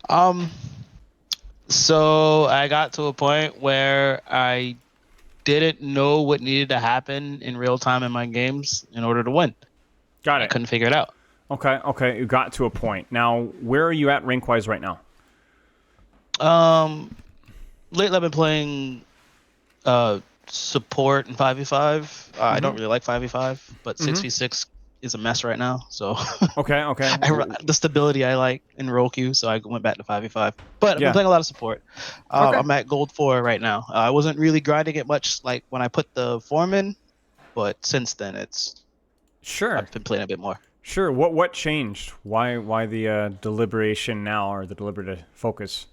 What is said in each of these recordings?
Um, so I got to a point where I didn't know what needed to happen in real time in my games in order to win. Got I it. couldn't figure it out. Okay. You got to a point. Now, where are you at rank wise right now? Um, Lately I've been playing uh support in 5v5. I don't really like 5v5, but 6v6 is a mess right now. So Okay. the stability I like in role queue, so I went back to 5v5. But I've been Yeah. playing a lot of support. Okay. I'm at gold 4 right now. I wasn't really grinding it much like when I put the form in, but since then it's Sure. I've been playing a bit more. Sure. What changed? Why the deliberation now, or the deliberate focus?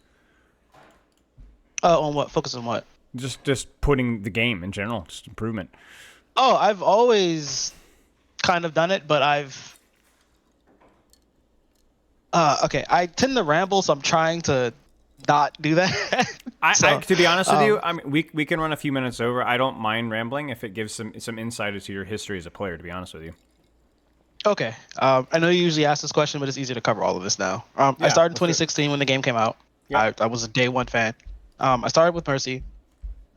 On what? Focus on what? Just putting the game in general, just improvement. Oh, I've always kind of done it, but okay, I tend to ramble, so I'm trying to not do that. I So, to be honest with you, um, I mean, we can run a few minutes over. I don't mind rambling if it gives some insight into your history as a player. To be honest with you. okay. I know you usually ask this question, but it's easier to cover all of this now. I Yeah. started in Let's do it. 2016 when the game came out. Yep. I was a day one fan. I started with Mercy.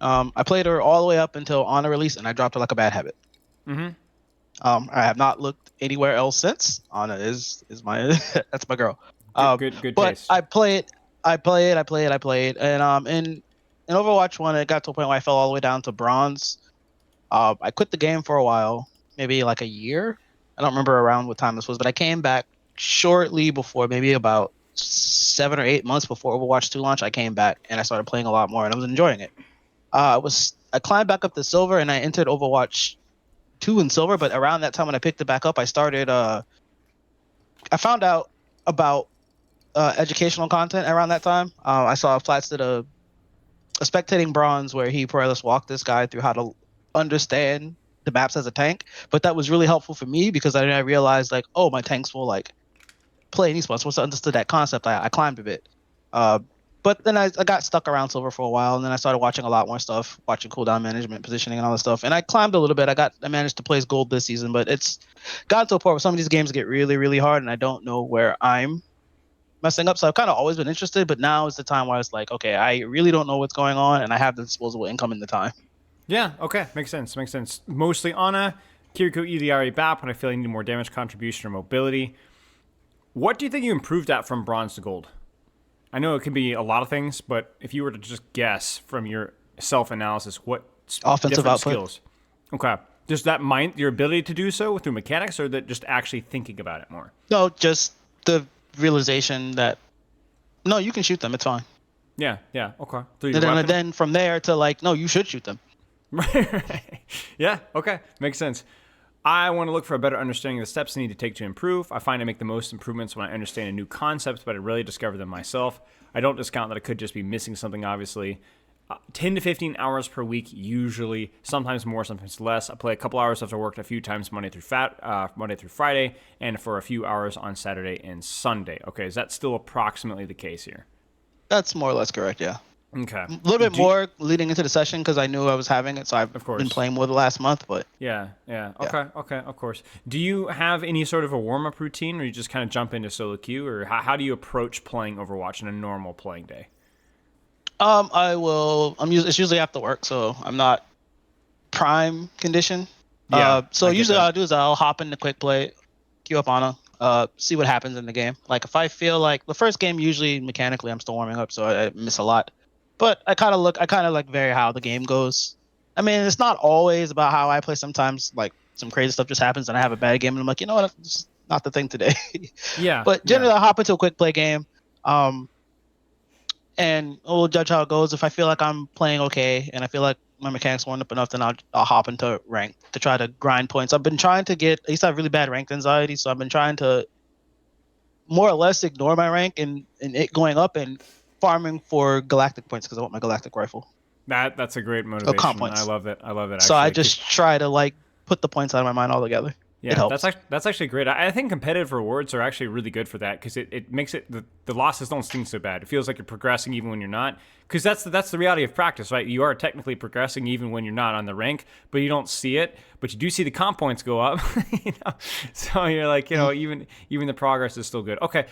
I played her all the way up until Honor release, and I dropped her like a bad habit. I have not looked anywhere else since. Honor is my that's my girl. Good But taste. I played, and in Overwatch one, it got to a point where I fell all the way down to bronze. I quit the game for a while, maybe like a year. I don't remember around what time this was, but I came back shortly before, maybe about 7 or 8 months before Overwatch 2 launch. I came back and I started playing a lot more, and I was enjoying it. I climbed back up to silver, and I entered Overwatch 2 in silver. But around that time when I picked it back up, I found out about educational content around that time. I saw Flats did a spectating bronze where he more or less walked this guy through how to understand the maps as a tank. But that was really helpful for me because I realized like, oh, my tanks will like play any spots. Once I understood that concept, I climbed a bit. Uh, but then I got stuck around silver for a while, and then I started watching a lot more stuff, watching cooldown management, positioning, and all that stuff. And I climbed a little bit. I managed to place gold this season, but it's gotten to a point where some of these games get really, really hard, and I don't know where I'm messing up. So I've kind of always been interested, but now is the time where it's like, okay, I really don't know what's going on, and I have the disposable income in the time. Yeah. Okay. Makes sense. Makes sense. Mostly Ana, Kiriko, EDRA, BAP when I feel I need more damage contribution or mobility. What do you think you improved at from bronze to gold? I know it can be a lot of things, but if you were to just guess from your self analysis, what Offensive different output. skills? Okay. Just that mind, your ability to do so through mechanics, or that just actually thinking about it more? No, just the realization that no, you can shoot them. It's fine. Yeah. Okay. Through your And weapon? then from there to like, no, you should shoot them. Right. Yeah. Okay. Makes sense. I want to look for a better understanding of the steps I need to take to improve. I find I make the most improvements when I understand a new concept, but I really discover them myself. I don't discount that I could just be missing something, obviously. 10 to 15 hours per week, usually, sometimes more, sometimes less. I play a couple hours after work a few times Monday through Friday, and for a few hours on Saturday and Sunday. Okay, is that still approximately the case here? That's more or less correct. Yeah. Okay. A little bit Do more leading into the session because I knew I was having it, so I've of been course. playing more the last month. But Yeah. yeah. Okay, of course. Do you have any sort of a warm up routine, or you just kind of jump into solo queue, or how do you approach playing Overwatch in a normal playing day? I will. It's usually after work, so I'm not prime condition. Yeah, So I get usually what that. I'll do is I'll hop in the quick play, queue up on a, see what happens in the game. Like if I feel like the first game, usually mechanically I'm still warming up, so I miss a lot. But I kind of like vary how the game goes. I mean, it's not always about how I play. Sometimes like some crazy stuff just happens and I have a bad game and I'm like, you know what, it's not the thing today. Yeah, But yeah. generally, I'll hop into a quick play game. Um, and we'll judge how it goes. If I feel like I'm playing okay and I feel like my mechanics warmed up enough, then I'll hop into rank to try to grind points. I've been trying to get. I used to have really bad rank anxiety, so I've been trying to more or less ignore my rank and it going up and farming for galactic points because I want my galactic rifle. That's a great Oh, comp motivation. I points. love it. I love it So I actually. just try to like put the points out of my mind altogether. It Yeah, helps. that's actually great. I think competitive rewards are actually really good for that because it makes it the losses don't sting so bad. It feels like you're progressing even when you're not. Because that's the reality of practice, right? You are technically progressing even when you're not on the rank, but you don't see it. But you do see the comp points go up. You know? So you're like, Mhm. even the progress is still good. Okay.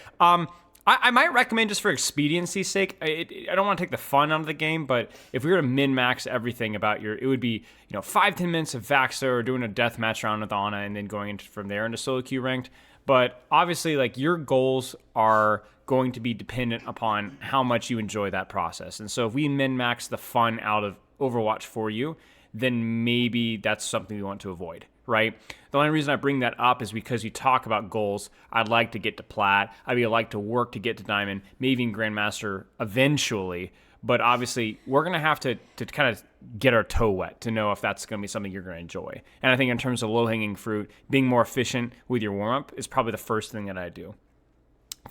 I might recommend, just for expediency's sake, I don't want to take the fun out of the game, but if we were to min-max everything about it would be 5-10 minutes of Vaxa or doing a death match round with Ana and then going from there into solo queue ranked. But obviously, like, your goals are going to be dependent upon how much you enjoy that process. And so if we min-max the fun out of Overwatch for you, then maybe that's something we want to avoid, right? The only reason I bring that up is because you talk about goals. I'd like to get to Plat. I'd like to work to get to Diamond, maybe even Grandmaster eventually. But obviously, we're going to have to kind of get our toe wet to know if that's going to be something you're going to enjoy. And I think in terms of low-hanging fruit, being more efficient with your warm-up is probably the first thing that I do.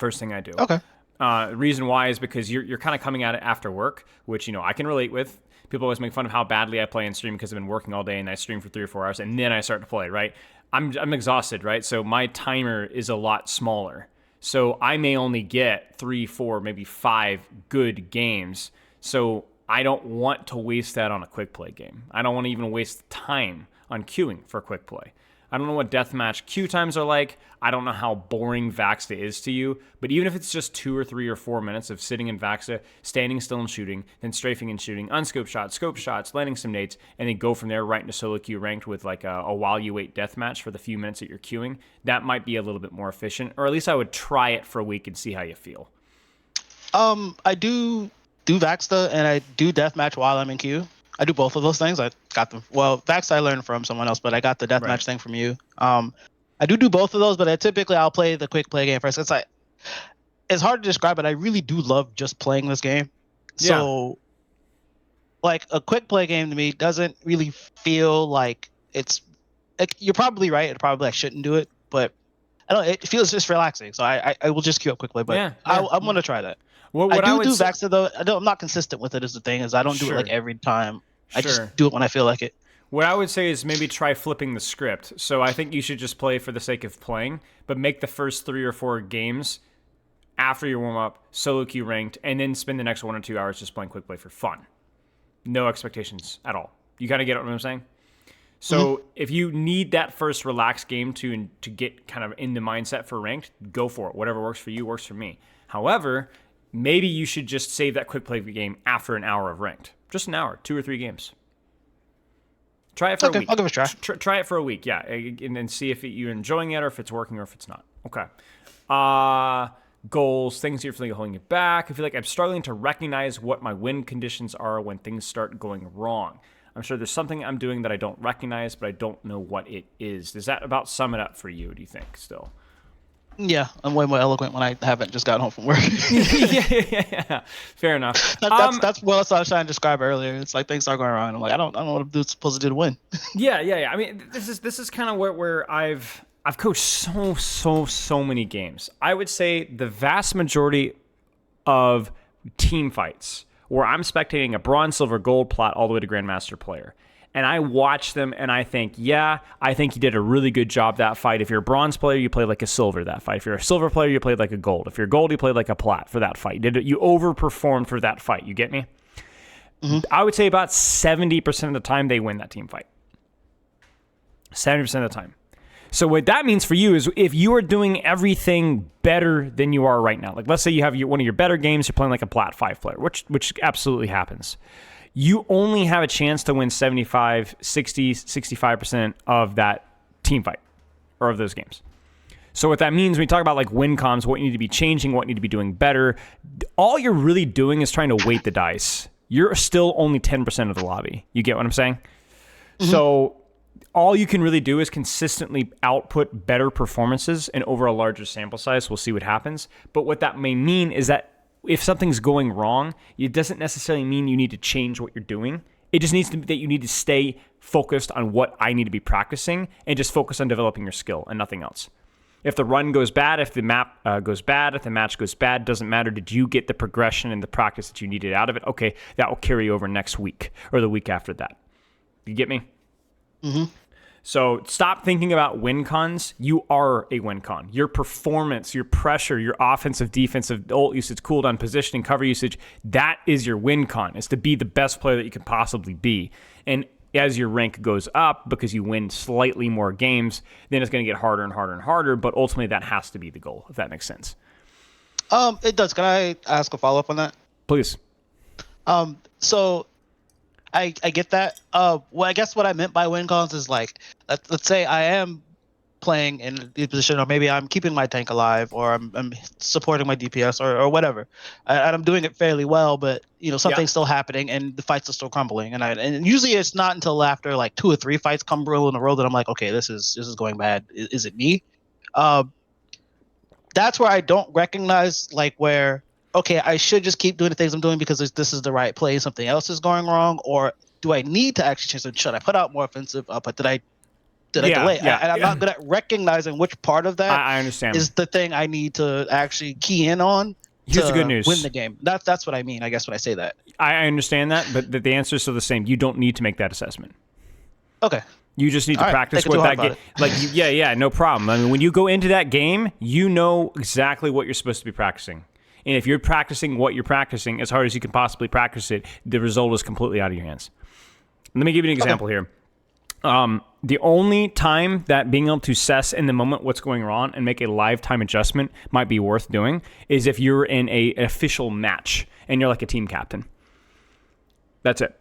Okay. The reason why is because you're kind of coming at it after work, which, I can relate with. People always make fun of how badly I play and stream because I've been working all day and I stream for 3 or 4 hours and then I start to play, right? I'm exhausted, right? So my timer is a lot smaller. So I may only get 3, 4, maybe 5 good games. So I don't want to waste that on a quick play game. I don't want to even waste time on queuing for quick play. I don't know what deathmatch queue times are like. I don't know how boring Vaxa is to you. But even if it's just 2 or 3 or 4 minutes of sitting in Vaxa, standing still and shooting, then strafing and shooting, unscope shots, scope shots, landing some nades, and then go from there right into solo queue ranked with like a while you wait deathmatch for the few minutes that you're queuing, that might be a little bit more efficient. Or at least I would try it for a week and see how you feel. I do Vaxta and I do deathmatch while I'm in queue. I do both of those things. I got them. Well, Vaxta I learned from someone else, but I got the deathmatch thing from you. I do both of those, but I'll play the quick play game first. It's hard to describe, but I really do love just playing this game. Yeah. So, like, a quick play game to me doesn't really feel like it's. Like, you're probably right. I shouldn't do it, but I don't. It feels just relaxing. So I will just queue up quick play. But I'm gonna try that. Well, I do Vaxta though. I'm not consistent with it. Is the thing is I don't do it like every time. I just do it when I feel like it. What I would say is maybe try flipping the script. So I think you should just play for the sake of playing, but make the first 3 or 4 games after your warm-up, solo queue ranked, and then spend the next 1 or 2 hours just playing quick play for fun. No expectations at all. You kind of get what I'm saying? So if you need that first relaxed game to get kind of in the mindset for ranked, go for it. Whatever works for you works for me. However, maybe you should just save that quick play game after an hour of ranked. Just an hour, 2 or 3 games. Try it for a week. I'll give it a try. Try it for a week, yeah, and then see if you're enjoying it or if it's working or if it's not. Okay. Goals, things you're feeling holding you back. I feel like I'm struggling to recognize what my win conditions are when things start going wrong. I'm sure there's something I'm doing that I don't recognize, but I don't know what it is. Does that about sum it up for you, do you think, still? Yeah, I'm way more eloquent when I haven't just gotten home from work. yeah. Fair enough. That's what I was trying to describe earlier. It's like things start going wrong. I'm like, I don't know what I'm supposed to do to win. Yeah. I mean, this is kind of where I've coached so many games. I would say the vast majority of team fights where I'm spectating a bronze, silver, gold, plat all the way to grandmaster player. And I watch them and I think, I think you did a really good job that fight. If you're a bronze player, you played like a silver that fight. If you're a silver player, you played like a gold. If you're gold, you played like a plat for that fight. You overperformed for that fight. You get me? Mm-hmm. I would say about 70% of the time they win that team fight. 70% of the time. So what that means for you is if you are doing everything better than you are right now, like let's say you have one of your better games, you're playing like a plat 5 player, which absolutely happens. You only have a chance to win 75, 60, 65% of that team fight or of those games. So what that means when you talk about like win comms, what you need to be changing, what you need to be doing better, all you're really doing is trying to weight the dice. You're still only 10% of the lobby. You get what I'm saying? Mm-hmm. So all you can really do is consistently output better performances and over a larger sample size. We'll see what happens. But what that may mean is that if something's going wrong, it doesn't necessarily mean you need to change what you're doing. It just needs to be that you need to stay focused on what I need to be practicing and just focus on developing your skill and nothing else. If the run goes bad, if the map goes bad, if the match goes bad, doesn't matter. Did you get the progression and the practice that you needed out of it? Okay, that will carry over next week or the week after that. You get me? Mm-hmm. So stop thinking about win cons. You are a win con. Your performance, your pressure, your offensive, defensive, ult usage, cooldown, positioning, cover usage, that is your win con. It's to be the best player that you can possibly be. And as your rank goes up, because you win slightly more games, then it's going to get harder and harder and harder. But ultimately, that has to be the goal, if that makes sense. It does. Can I ask a follow up on that? Please. So I get that. Well, I guess what I meant by win cons is like, let's say I am playing in the position, or maybe I'm keeping my tank alive, or I'm supporting my DPS, or whatever, and I'm doing it fairly well, but Yeah. something's still happening, and the fights are still crumbling, and usually it's not until after like 2 or 3 fights come in a row that I'm like, okay, this is going bad. Is it me? Uh, that's where I don't recognize like where, okay, I should just keep doing the things I'm doing because this is the right play. Something else is going wrong, or do I need to actually change it? Should I put out more offensive? But did I Yeah, delay? yeah, And I'm yeah. not good at recognizing which part of that I understand. is the thing I need to actually key in on Here's the good to win news. the game. That's what I mean, I guess, when I say that. I understand that, but the answer is still the same. You don't need to make that assessment. Okay. You just need All to right. practice Thinking what too hard that about game. it. Like, yeah, no problem. I mean, when you go into that game, you know exactly what you're supposed to be practicing. And if you're practicing what you're practicing as hard as you can possibly practice it, the result is completely out of your hands. Let me give you an example here. The only time that being able to assess in the moment what's going on and make a live time adjustment might be worth doing is if you're in an official match and you're like a team captain. That's it.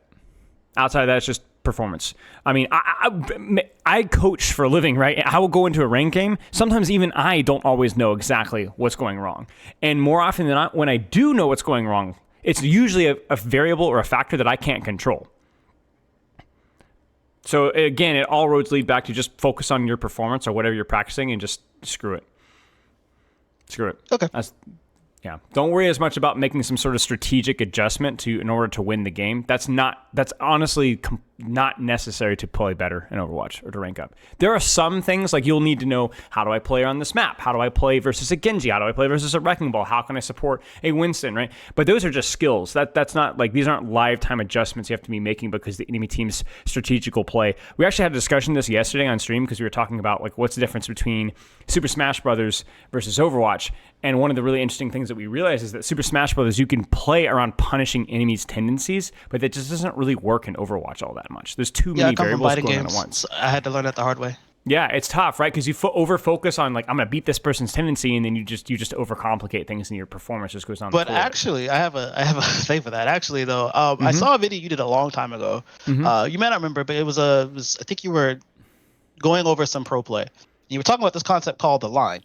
Outside of that, it's just performance. I mean, I coach for a living, right? I will go into a rank game. Sometimes even I don't always know exactly what's going wrong. And more often than not, when I do know what's going wrong, it's usually a variable or a factor that I can't control. So again, it all roads lead back to just focus on your performance or whatever you're practicing and just screw it. Screw it. Okay. Yeah. Don't worry as much about making some sort of strategic adjustment in order to win the game. That's honestly not necessary to play better in Overwatch or to rank up. There are some things like you'll need to know, how do I play on this map? How do I play versus a Genji? How do I play versus a Wrecking Ball? How can I support a Winston, right? But those are just skills. That's not like, these aren't live time adjustments you have to be making because the enemy team's strategical play. We actually had a discussion this yesterday on stream because we were talking about like what's the difference between Super Smash Brothers versus Overwatch. And one of the really interesting things that we realized is that Super Smash Brothers, you can play around punishing enemies' tendencies, but that just doesn't really work in Overwatch all that much. There's too Yeah, I many come from variables fighting going on games. at once. So I had to learn that the hard way. Yeah, it's tough, right? Because you over-focus on like, I'm going to beat this person's tendency, and then you just overcomplicate things, and your performance just goes down the But toilet. actually, I have a thing for that. Actually, though, I saw a video you did a long time ago. You may not remember, but it was I think you were going over some pro play. You were talking about this concept called the line.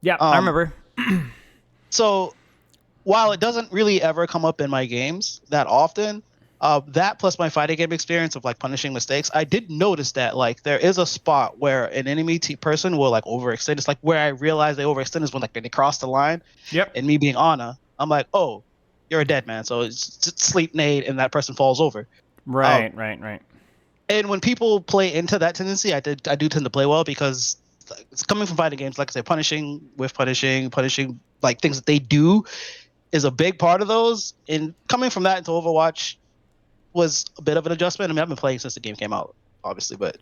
Yeah, I remember. So while it doesn't really ever come up in my games that often, that plus my fighting game experience of like punishing mistakes, I did notice that like there is a spot where an enemy person will like overextend. It's like where I realize they overextend is when like they cross the line. Yep. And me being Ana, I'm like, oh, you're a dead man. So it's sleep nade and that person falls over. Right. And when people play into that tendency, I do tend to play well because it's coming from fighting games, like I say, punishing, like things that they do is a big part of those. And coming from that into Overwatch was a bit of an adjustment. I mean, I've been playing since the game came out, obviously, but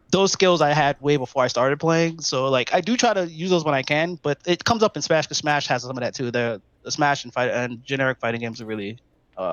those skills I had way before I started playing. So like I do try to use those when I can, but it comes up in Smash because Smash has some of that too. The Smash and generic fighting games are really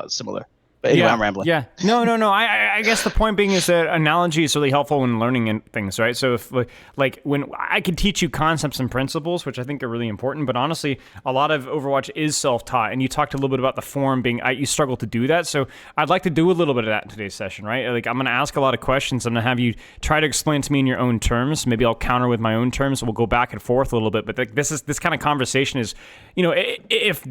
similar. But anyway, I'm rambling. Yeah. No. I guess the point being is that analogy is really helpful when learning things, right? So if like when I could teach you concepts and principles, which I think are really important, but honestly, a lot of Overwatch is self-taught. And you talked a little bit about the form being, you struggle to do that. So I'd like to do a little bit of that in today's session, right? Like I'm going to ask a lot of questions. I'm going to have you try to explain to me in your own terms. Maybe I'll counter with my own terms. We'll go back and forth a little bit. But this kind of conversation is, if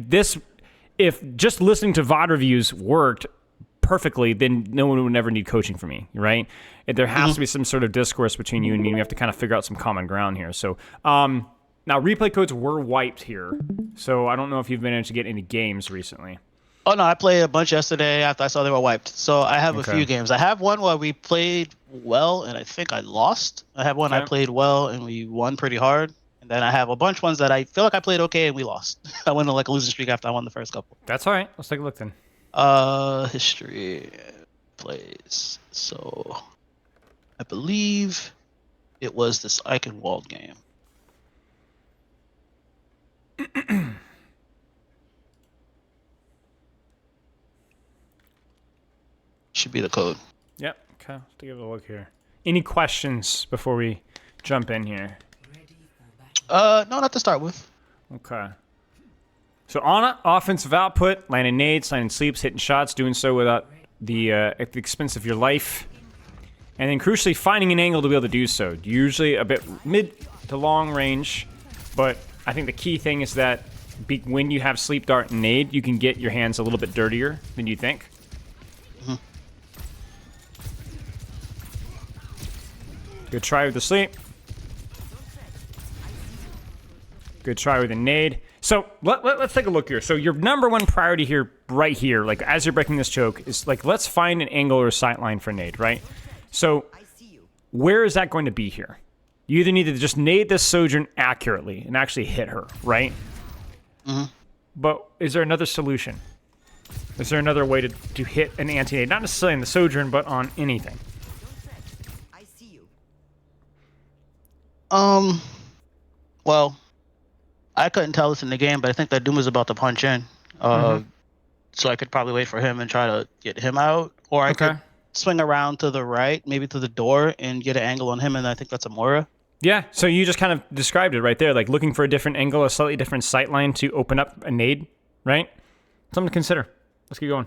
just listening to VOD reviews worked perfectly, then no one would never need coaching from me, right? There has to be some sort of discourse between you and me. We have to kind of figure out some common ground here. So now replay codes were wiped here. So I don't know if you've managed to get any games recently. Oh no, I played a bunch yesterday after I saw they were wiped. So I have a few games. I have one where we played well and I think I lost. I have one I played well and we won pretty hard. And then I have a bunch of ones that I feel like I played okay and we lost. I went on like a losing streak after I won the first couple. That's all right. Let's take a look then. History plays. So I believe it was this Eichenwald game. Should be the code. Yep. Okay. Let's take a look here. Any questions before we jump in here? No, not to start with. Okay. So on offensive output, landing nades, landing sleeps, hitting shots, doing so without at the expense of your life. And then crucially, finding an angle to be able to do so. Usually a bit mid to long range, but I think the key thing is that when you have sleep dart and nade, you can get your hands a little bit dirtier than you think. Mm-hmm. Good try with the sleep. Good try with the nade. So let's take a look here. So your number one priority here, right here, like as you're breaking this choke, is like let's find an angle or a sight line for nade, right? So where is that going to be here? You either need to just nade this Sojourn accurately and actually hit her, right? Mm-hmm. But is there another solution? Is there another way to hit an anti-nade? Not necessarily in the Sojourn, but on anything. Well, I couldn't tell this in the game, but I think that Doom is about to punch in. So I could probably wait for him and try to get him out. Or I could swing around to the right, maybe to the door, and get an angle on him, and I think that's a Mora. Yeah, so you just kind of described it right there, like looking for a different angle, a slightly different sight line to open up a nade, right? Something to consider. Let's keep going.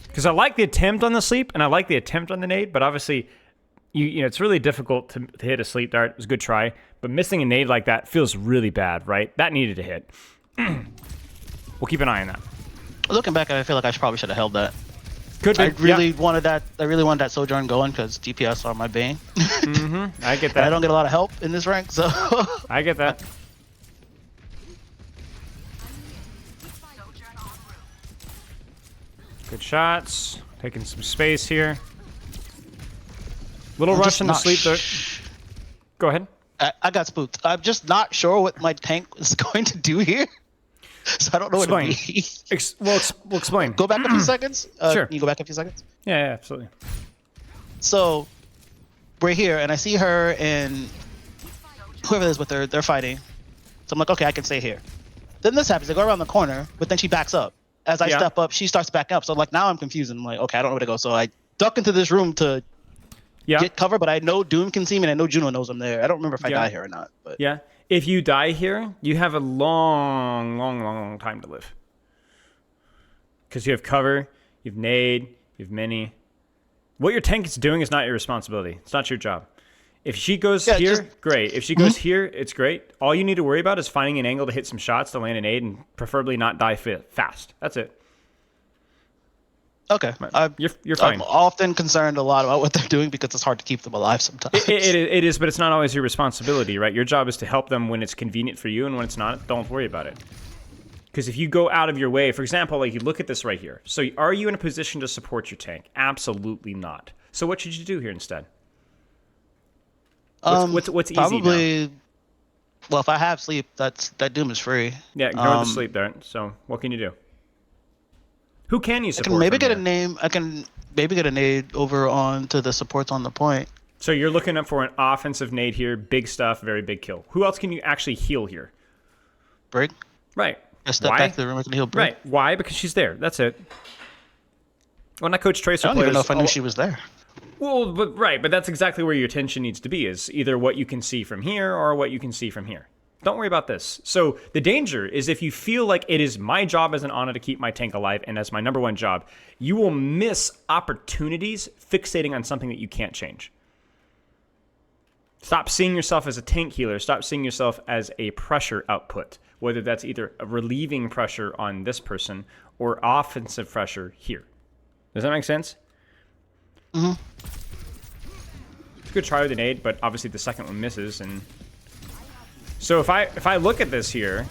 Because I like the attempt on the sleep, and I like the attempt on the nade, but obviously, you know, it's really difficult to hit a sleep dart. It was a good try, but missing a nade like that feels really bad, right? That needed to hit. We'll keep an eye on that. Looking back, I feel like I probably should have held that. Could be. I really wanted that. I really wanted that Sojourn going because DPS are my bane. I get that. And I don't get a lot of help in this rank, so. I get that. Good shots. Taking some space here. Little rush in the sleep there. Go ahead. I got spooked. I'm just not sure what my tank is going to do here. So I don't know Explain. what to be. We'll explain. Go back a few seconds. Sure. Can you go back a few seconds? Yeah, absolutely. So we're here, and I see her and whoever it is with her. They're fighting. So I'm like, okay, I can stay here. Then this happens. I go around the corner, but then she backs up. As I step up, she starts backing up. So like now I'm confused. And I'm like, okay, I don't know where to go. So I duck into this room to get cover, but I know Doom can see me, and I know Juno knows I'm there. I don't remember if I die here or not. But yeah. If you die here, you have a long time to live. Because you have cover, you have nade, you have mini. What your tank is doing is not your responsibility. It's not your job. If she goes here, great. If she goes here, it's great. All you need to worry about is finding an angle to hit some shots to land an nade and preferably not die fast. That's it. Okay. You're fine. I'm often concerned a lot about what they're doing because it's hard to keep them alive sometimes. It is, but it's not always your responsibility, right? Your job is to help them when it's convenient for you, and when it's not, don't worry about it. Because if you go out of your way, for example, like you look at this right here. So are you in a position to support your tank? Absolutely not. So what should you do here instead? What's easy probably, now? Well, if I have sleep, that Doom is free. Yeah, ignore the sleep there. So what can you do? Who can you support? I can maybe get a nade over onto the supports on the point. So you're looking up for an offensive nade here, big stuff, very big kill. Who else can you actually heal here? Brig. Right. I step back to the room, I can heal Brig. Right. Why? Because she's there. That's it. When I coach Tracer I don't even know if I knew she was there. Well, but that's exactly where your attention needs to be, is either what you can see from here or what you can see from here. Don't worry about this. So the danger is if you feel like it is my job as an Ana to keep my tank alive and as my number one job, you will miss opportunities fixating on something that you can't change. Stop seeing yourself as a tank healer. Stop seeing yourself as a pressure output, whether that's either a relieving pressure on this person or offensive pressure here. Does that make sense? Mm-hmm. It's a good try with an nade, but obviously the second one misses. And so if I look at this here,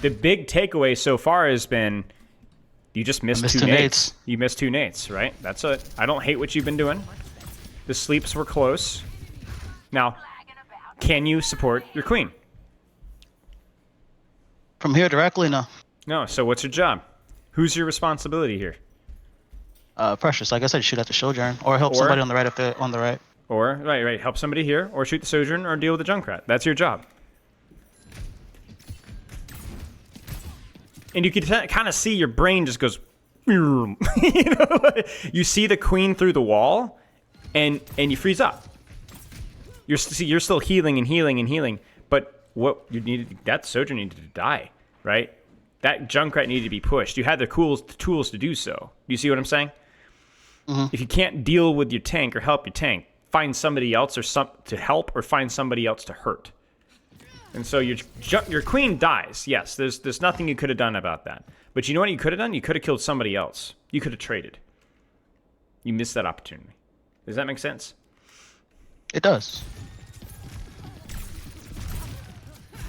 the big takeaway so far has been you just missed two nades. You missed two nades, right? That's it. I don't hate what you've been doing. The sleeps were close. Now, can you support your queen? From here directly, no. No. So what's your job? Who's your responsibility here? Precious. Like I said, shoot at the Sojourn or help somebody on the right on the right. Or right, help somebody here, or shoot the Sojourn, or deal with the Junkrat. That's your job. And you can kind of see your brain just goes, you know, you see the queen through the wall, and you freeze up. You're still healing and healing and healing, but what you needed. That Sojourn needed to die, right? That Junkrat needed to be pushed. You had the tools to do so. Do you see what I'm saying? If you can't deal with your tank or help your tank, find somebody else to help, or find somebody else to hurt. And so your queen dies. Yes, there's nothing you could have done about that. But you know what you could have done? You could have killed somebody else. You could have traded. You missed that opportunity. Does that make sense? It does.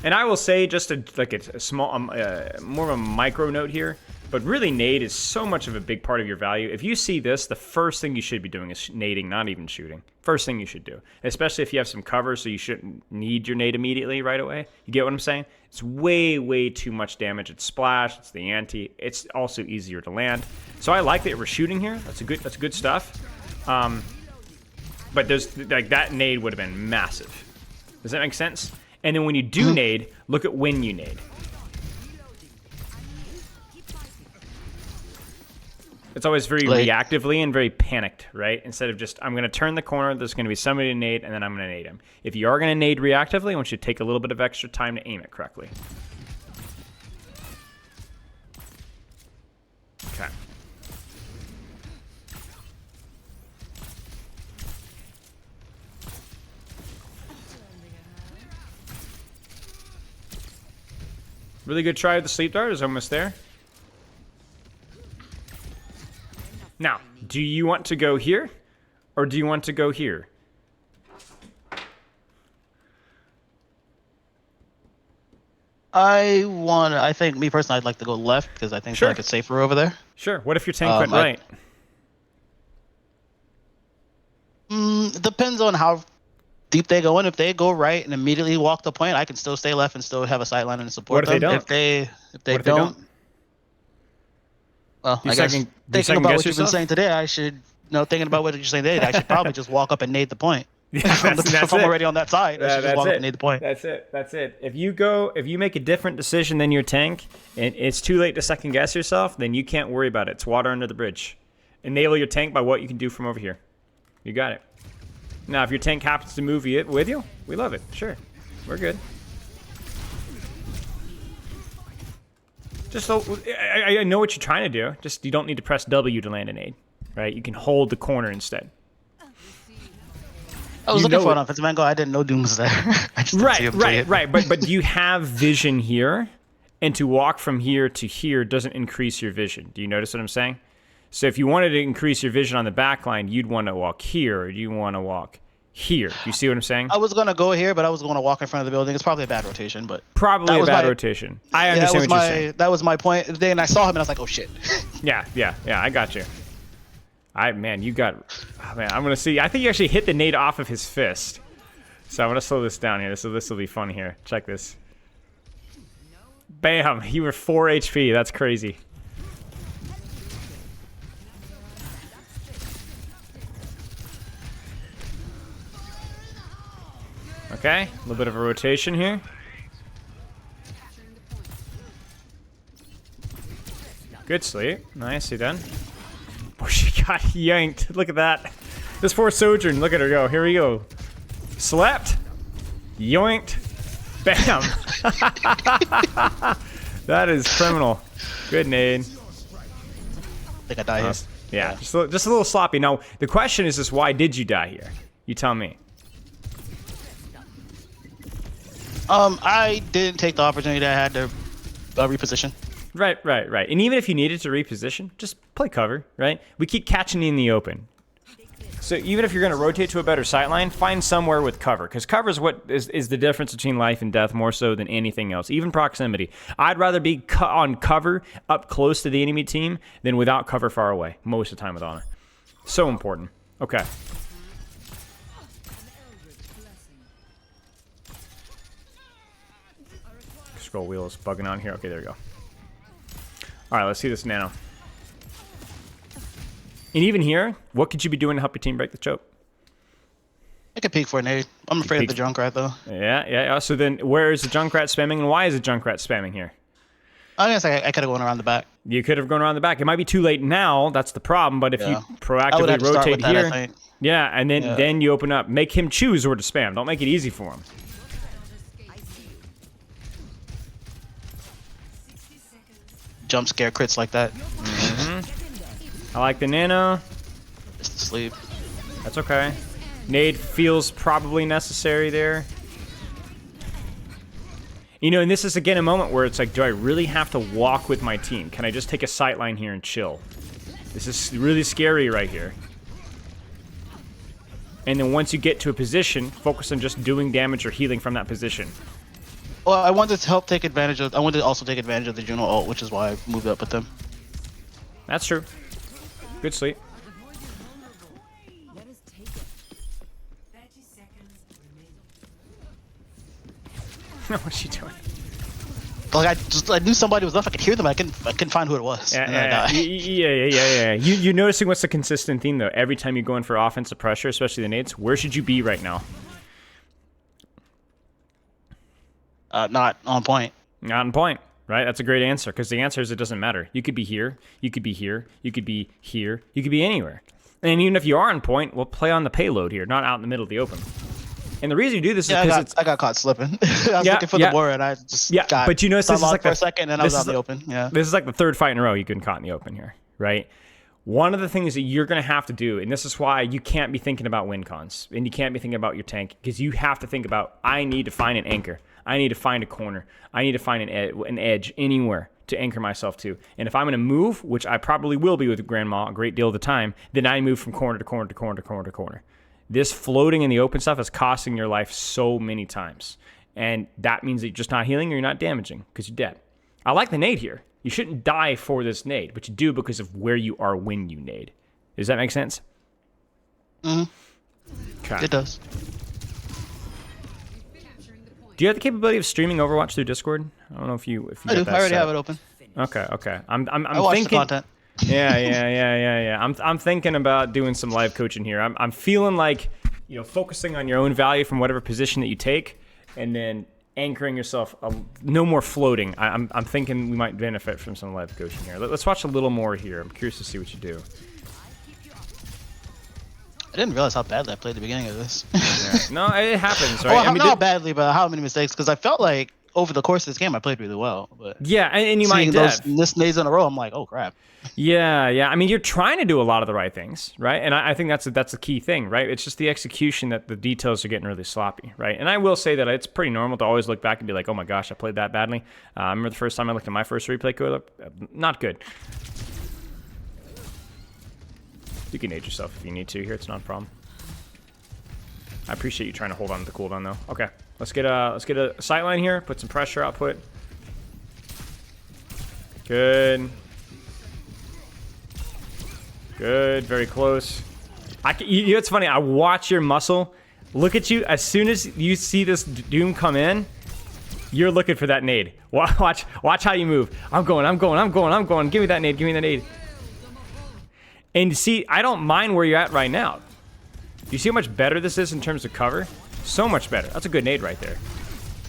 And I will say, just a small, more of a micro note here, but really nade is so much of a big part of your value. If you see this, the first thing you should be doing is nading, not even shooting. First thing you should do, especially if you have some cover, so you shouldn't need your nade immediately right away. You get what I'm saying? It's way, way too much damage. It's splash, it's the anti. It's also easier to land. So I like that we're shooting here. That's good stuff. But there's like that nade would have been massive. Does that make sense? And then when you do nade, look at when you nade. It's always very reactively and very panicked, right? Instead of just, I'm going to turn the corner, there's going to be somebody to nade, and then I'm going to nade him. If you are going to nade reactively, I want you to take a little bit of extra time to aim it correctly. Okay. Really good try with the sleep dart. Is almost there. Now, do you want to go here, or do you want to go here? I think, me personally, I'd like to go left, because I think Sure. like it's safer over there. Sure. What if your tank went right? It depends on how deep they go in. If they go right and immediately walk the point, I can still stay left and still have a sideline and support What if them. they don't? If they What if they don't? Well, Do you I guess second- do you thinking second about guess what you've been yourself? saying today, I should, thinking about what you're saying today, I should probably just walk up and nade the point. Yeah, if I'm that's already on that side, I Yeah, should just walk up and nade the point. That's it. If you make a different decision than your tank, and it's too late to second guess yourself, then you can't worry about it. It's water under the bridge. Enable your tank by what you can do from over here. You got it. Now, if your tank happens to move it with you, we love it. Sure, we're good. Just so, I know what you're trying to do. Just you don't need to press W to land an aid, right? You can hold the corner instead. I was You looking know for it. an offensive angle. I didn't know Doom was there. I just didn't see him play it. Right. But do you have vision here? And to walk from here to here doesn't increase your vision. Do you notice what I'm saying? So if you wanted to increase your vision on the back line, you'd want to walk here, or you want to walk here. Do you see what I'm saying? I was gonna go here, but I was going to walk in front of the building. It's probably a bad rotation, but Probably a bad rotation. I understand what you're saying. That was my point. Then I saw him and I was like, oh shit. Yeah, I got you. Man, you got... Oh, man, I'm going to see. I think you actually hit the nade off of his fist. So I'm going to slow this down here. This will be fun here. Check this. Bam! You were 4 HP. That's crazy. Okay, a little bit of a rotation here. Good sleep. Nicely done. Oh, she got yanked. Look at that. This poor Sojourn. Look at her go. Here we go. Slept. Yoinked. Bam. That is criminal. Good nade. I think I died here. Yeah, just a little sloppy. Now, the question is why did you die here? You tell me. I didn't take the opportunity I had to reposition. Right. And even if you needed to reposition, just play cover, right? We keep catching you in the open. So even if you're going to rotate to a better sightline, find somewhere with cover. Because cover is what is the difference between life and death more so than anything else. Even proximity. I'd rather be on cover up close to the enemy team than without cover far away. Most of the time with Honor. So important. Okay. Scroll wheel is bugging on here. Okay, there we go. All right, let's see this nano. And even here, what could you be doing to help your team break the choke? I could peek for an aid. I'm afraid of the Junkrat though. Yeah. So then where is the Junkrat spamming and why is the Junkrat spamming here? I guess I could have gone around the back. You could have gone around the back. It might be too late now. That's the problem. But if you I would proactively have to start rotate with that, here. I think. Yeah, and then you open up. Make him choose where to spam. Don't make it easy for him. jump scare crits like that. I like the nano. Just to sleep. That's okay. Nade feels probably necessary there. You know, and this is again a moment where it's like, do I really have to walk with my team? Can I just take a sightline here and chill? This is really scary right here. And then once you get to a position, focus on just doing damage or healing from that position. Well, I wanted to help take advantage of. I wanted to also take advantage of the Juno ult, which is why I moved up with them. That's true. Good sleep. What's she doing? Like I knew somebody was left. I could hear them. I couldn't find who it was. Yeah. You're noticing what's the consistent theme though? Every time you go in for offensive pressure, especially the nades, where should you be right now? Not on point. Not on point, right? That's a great answer because the answer is it doesn't matter. You could be here, you could be here, you could be here, you could be anywhere. And even if you are on point, we'll play on the payload here, not out in the middle of the open. And the reason you do this is because I got caught slipping. I was looking for the ward and I just got but you notice this is like for a second and I was out in the open. Yeah. This is like the third fight in a row you've been caught in the open here, right? One of the things that you're going to have to do, and this is why you can't be thinking about win cons, and you can't be thinking about your tank, because you have to think about, I need to find an anchor. I need to find a corner. I need to find an edge anywhere to anchor myself to. And if I'm going to move, which I probably will be with Grandma a great deal of the time, then I move from corner to corner to corner to corner to corner. This floating in the open stuff is costing your life so many times. And that means that you're just not healing or you're not damaging because you're dead. I like the nade here. You shouldn't die for this nade, but you do because of where you are when you nade. Does that make sense? Mm-hmm. Okay. It does. Do you have the capability of streaming Overwatch through Discord? I don't know if you I do. I already have it open. Okay. I'm I watch thinking. the content. Yeah. I'm thinking about doing some live coaching here. I'm feeling like, focusing on your own value from whatever position that you take, and then anchoring yourself. No more floating. I'm thinking we might benefit from some live coaching here. Let's watch a little more here. I'm curious to see what you do. I didn't realize how badly I played at the beginning of this. Yeah. No, it happens, right? Well, not badly, but how many mistakes? Because I felt like over the course of this game, I played really well. But yeah, and you might those nades in a row, I'm like, oh crap. Yeah. I mean, you're trying to do a lot of the right things, right? And I think that's the key thing, right? It's just the execution that the details are getting really sloppy, right? And I will say that it's pretty normal to always look back and be like, oh my gosh, I played that badly. I remember the first time I looked at my first replay code, not good. You can nade yourself if you need to here. It's not a problem. I appreciate you trying to hold on to the cooldown though. Okay, let's get a sight line here. Put some pressure output. Good. Very close. It's funny. I watch your muscle. Look at you. As soon as you see this doom come in, you're looking for that nade. Watch how you move. I'm going. Give me that nade. And see, I don't mind where you're at right now. Do you see how much better this is in terms of cover? So much better. That's a good nade right there.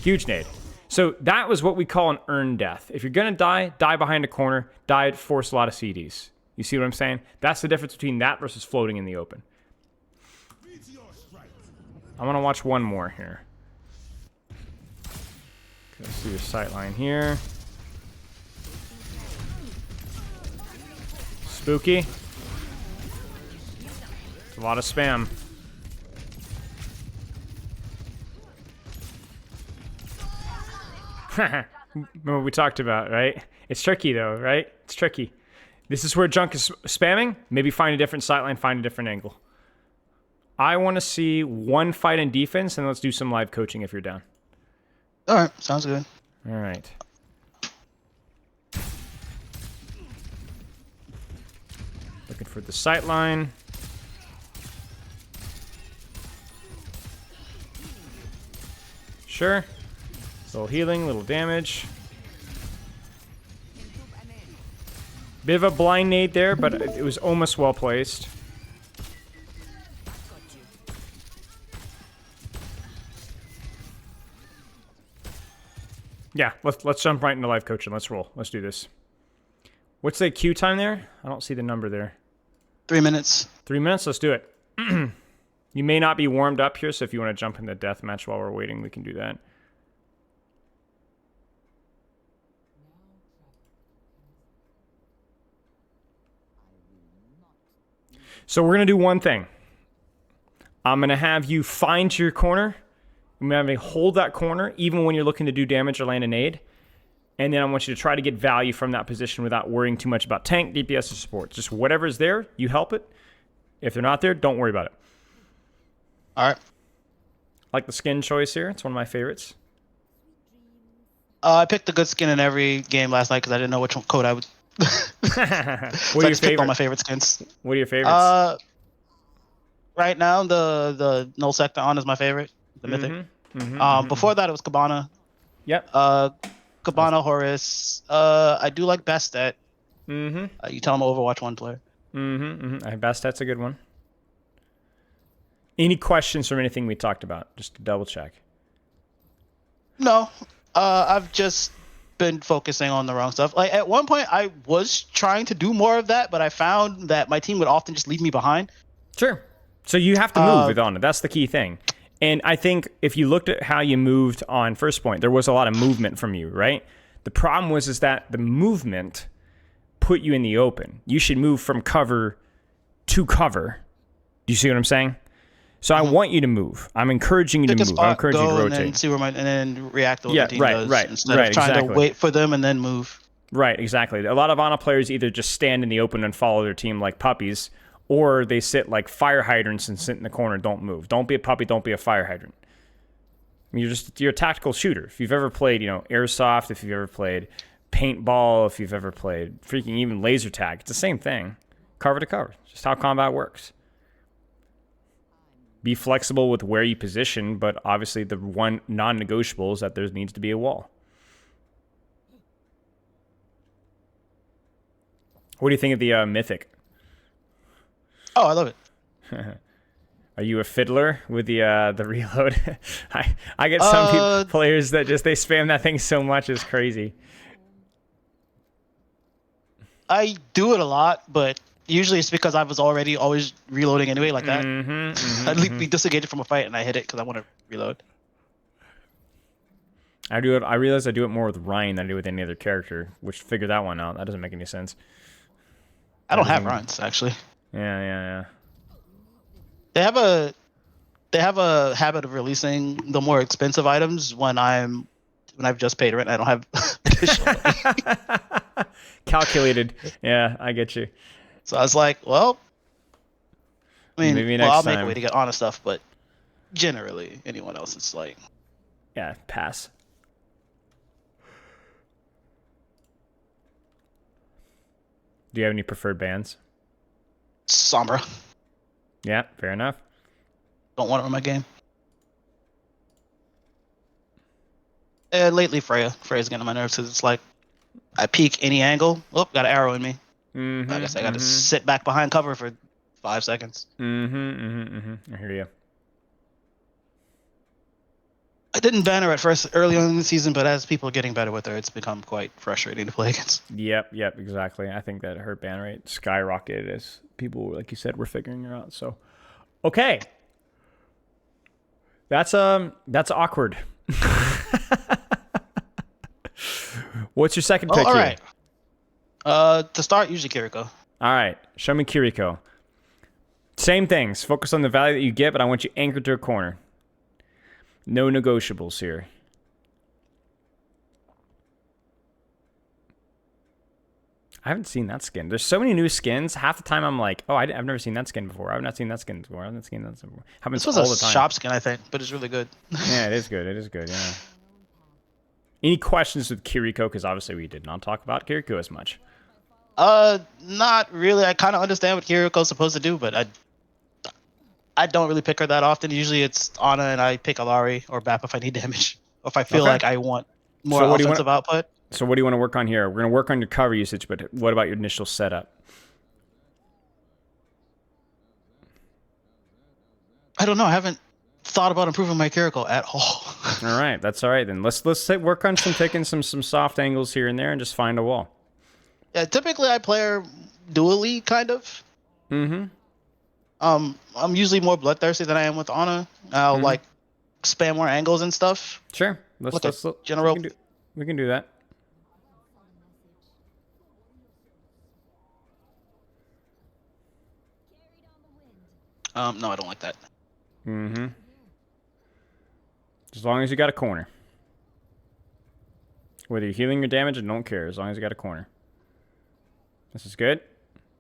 Huge nade. So that was what we call an earned death. If you're going to die behind a corner, force a lot of CDs. You see what I'm saying? That's the difference between that versus floating in the open. I want to watch one more here. Okay, let's see your sight line here. Spooky. A lot of spam. Remember what we talked about, right? It's tricky though, right? It's tricky. This is where junk is spamming. Maybe find a different sightline, find a different angle. I want to see one fight in defense, and let's do some live coaching if you're down. All right, sounds good. All right. Looking for the sightline. Sure. Little healing, little damage. Bit of a blind nade there, but it was almost well placed. Yeah, let's jump right into live coaching. Let's roll. Let's do this. What's the queue time there? I don't see the number there. 3 minutes. 3 minutes? Let's do it. You may not be warmed up here, so if you want to jump in the deathmatch while we're waiting, we can do that. So we're going to do one thing. I'm going to have you find your corner. I'm going to have you hold that corner even when you're looking to do damage or land an aid. And then I want you to try to get value from that position without worrying too much about tank, DPS, or support. Just whatever's there, you help it. If they're not there, don't worry about it. All right. I like the skin choice here. It's one of my favorites. I picked a good skin in every game last night because I didn't know which code I would. What So are I your just picked all my favorites? favorite skins. What are your favorites? Right now, the null sector on is my favorite, the mythic. Before that, it was Cabana. Yep. Cabana, Horus. I do like Bastet. Mm-hmm. You tell him Overwatch 1 player. Bastet's a good one. Any questions from anything we talked about? Just to double check. No, I've just been focusing on the wrong stuff. Like at one point, I was trying to do more of that, but I found that my team would often just leave me behind. Sure. So you have to move with Honor. That's the key thing. And I think if you looked at how you moved on first point, there was a lot of movement from you, right? The problem is that the movement put you in the open. You should move from cover to cover. Do you see what I'm saying? So I want you to move. I'm encouraging you to move. I'm encouraging you to rotate. And then see where and then react to what the team does instead of trying to wait for them and then move. Right, exactly. A lot of Ana players either just stand in the open and follow their team like puppies, or they sit like fire hydrants and sit in the corner and don't move. Don't be a puppy, don't be a fire hydrant. I mean, you're a tactical shooter. If you've ever played, airsoft, if you've ever played paintball, if you've ever played freaking even laser tag, it's the same thing. Cover to cover. It's just how combat works. Be flexible with where you position, but obviously the one non-negotiable is that there needs to be a wall. What do you think of the Mythic? Oh, I love it. Are you a fiddler with the reload? I get some players that they spam that thing so much, it's crazy. I do it a lot, but usually it's because I was already always reloading anyway, like that. I'd be disengaged from a fight and I hit it because I want to reload. I do it. I realize I do it more with Ryan than I do with any other character, which figure that one out. That doesn't make any sense. I don't have Ryan's actually. Yeah. They have a habit of releasing the more expensive items when I've just paid rent. I don't have additional money. Calculated. Yeah, I get you. So I was like, well, I mean, maybe next I'll time. make a way to get honest stuff, but generally, anyone else, it's like, yeah, pass. Do you have any preferred bands? Sombra. Yeah, fair enough. Don't want it in my game. And lately, Freya's getting on my nerves because it's like, I peek any angle. Oh, got an arrow in me. I guess I got to sit back behind cover for 5 seconds. I hear you. I didn't ban her at first early on in the season, but as people are getting better with her, it's become quite frustrating to play against. Yep, exactly. I think that her ban rate skyrocketed as people, like you said, were figuring her out. So, okay, that's awkward. What's your second pick? All right. To start, usually Kiriko. All right, show me Kiriko. Same things. Focus on the value that you get, but I want you anchored to a corner. No negotiables here. I haven't seen that skin. There's so many new skins. Half the time I'm like, oh, I've never seen that skin before. I've not seen that skin before. I've not seen that skin before. Happens this was all a the time. shop skin, I think, but it's really good. Yeah, it is good. It is good, yeah. Any questions with Kiriko? Because obviously we did not talk about Kiriko as much. Not really. I kind of understand what Kiriko's supposed to do, but I don't really pick her that often. Usually it's Ana and I pick Alari or Bap if I need damage. Or if I feel like I want more offensive output. So what do you want to work on here? We're going to work on your cover usage, but what about your initial setup? I don't know. I haven't thought about improving my Kiriko at all. All right. That's all right then. Let's work on taking some soft angles here and there and just find a wall. Yeah, typically I play her dually, kind of. I'm usually more bloodthirsty than I am with Ana. I'll like spam more angles and stuff. Sure. Let's general. We can do that. No, I don't like that. Mm-hmm. As long as you got a corner. Whether you're healing or damage, I don't care. As long as you got a corner. This is good.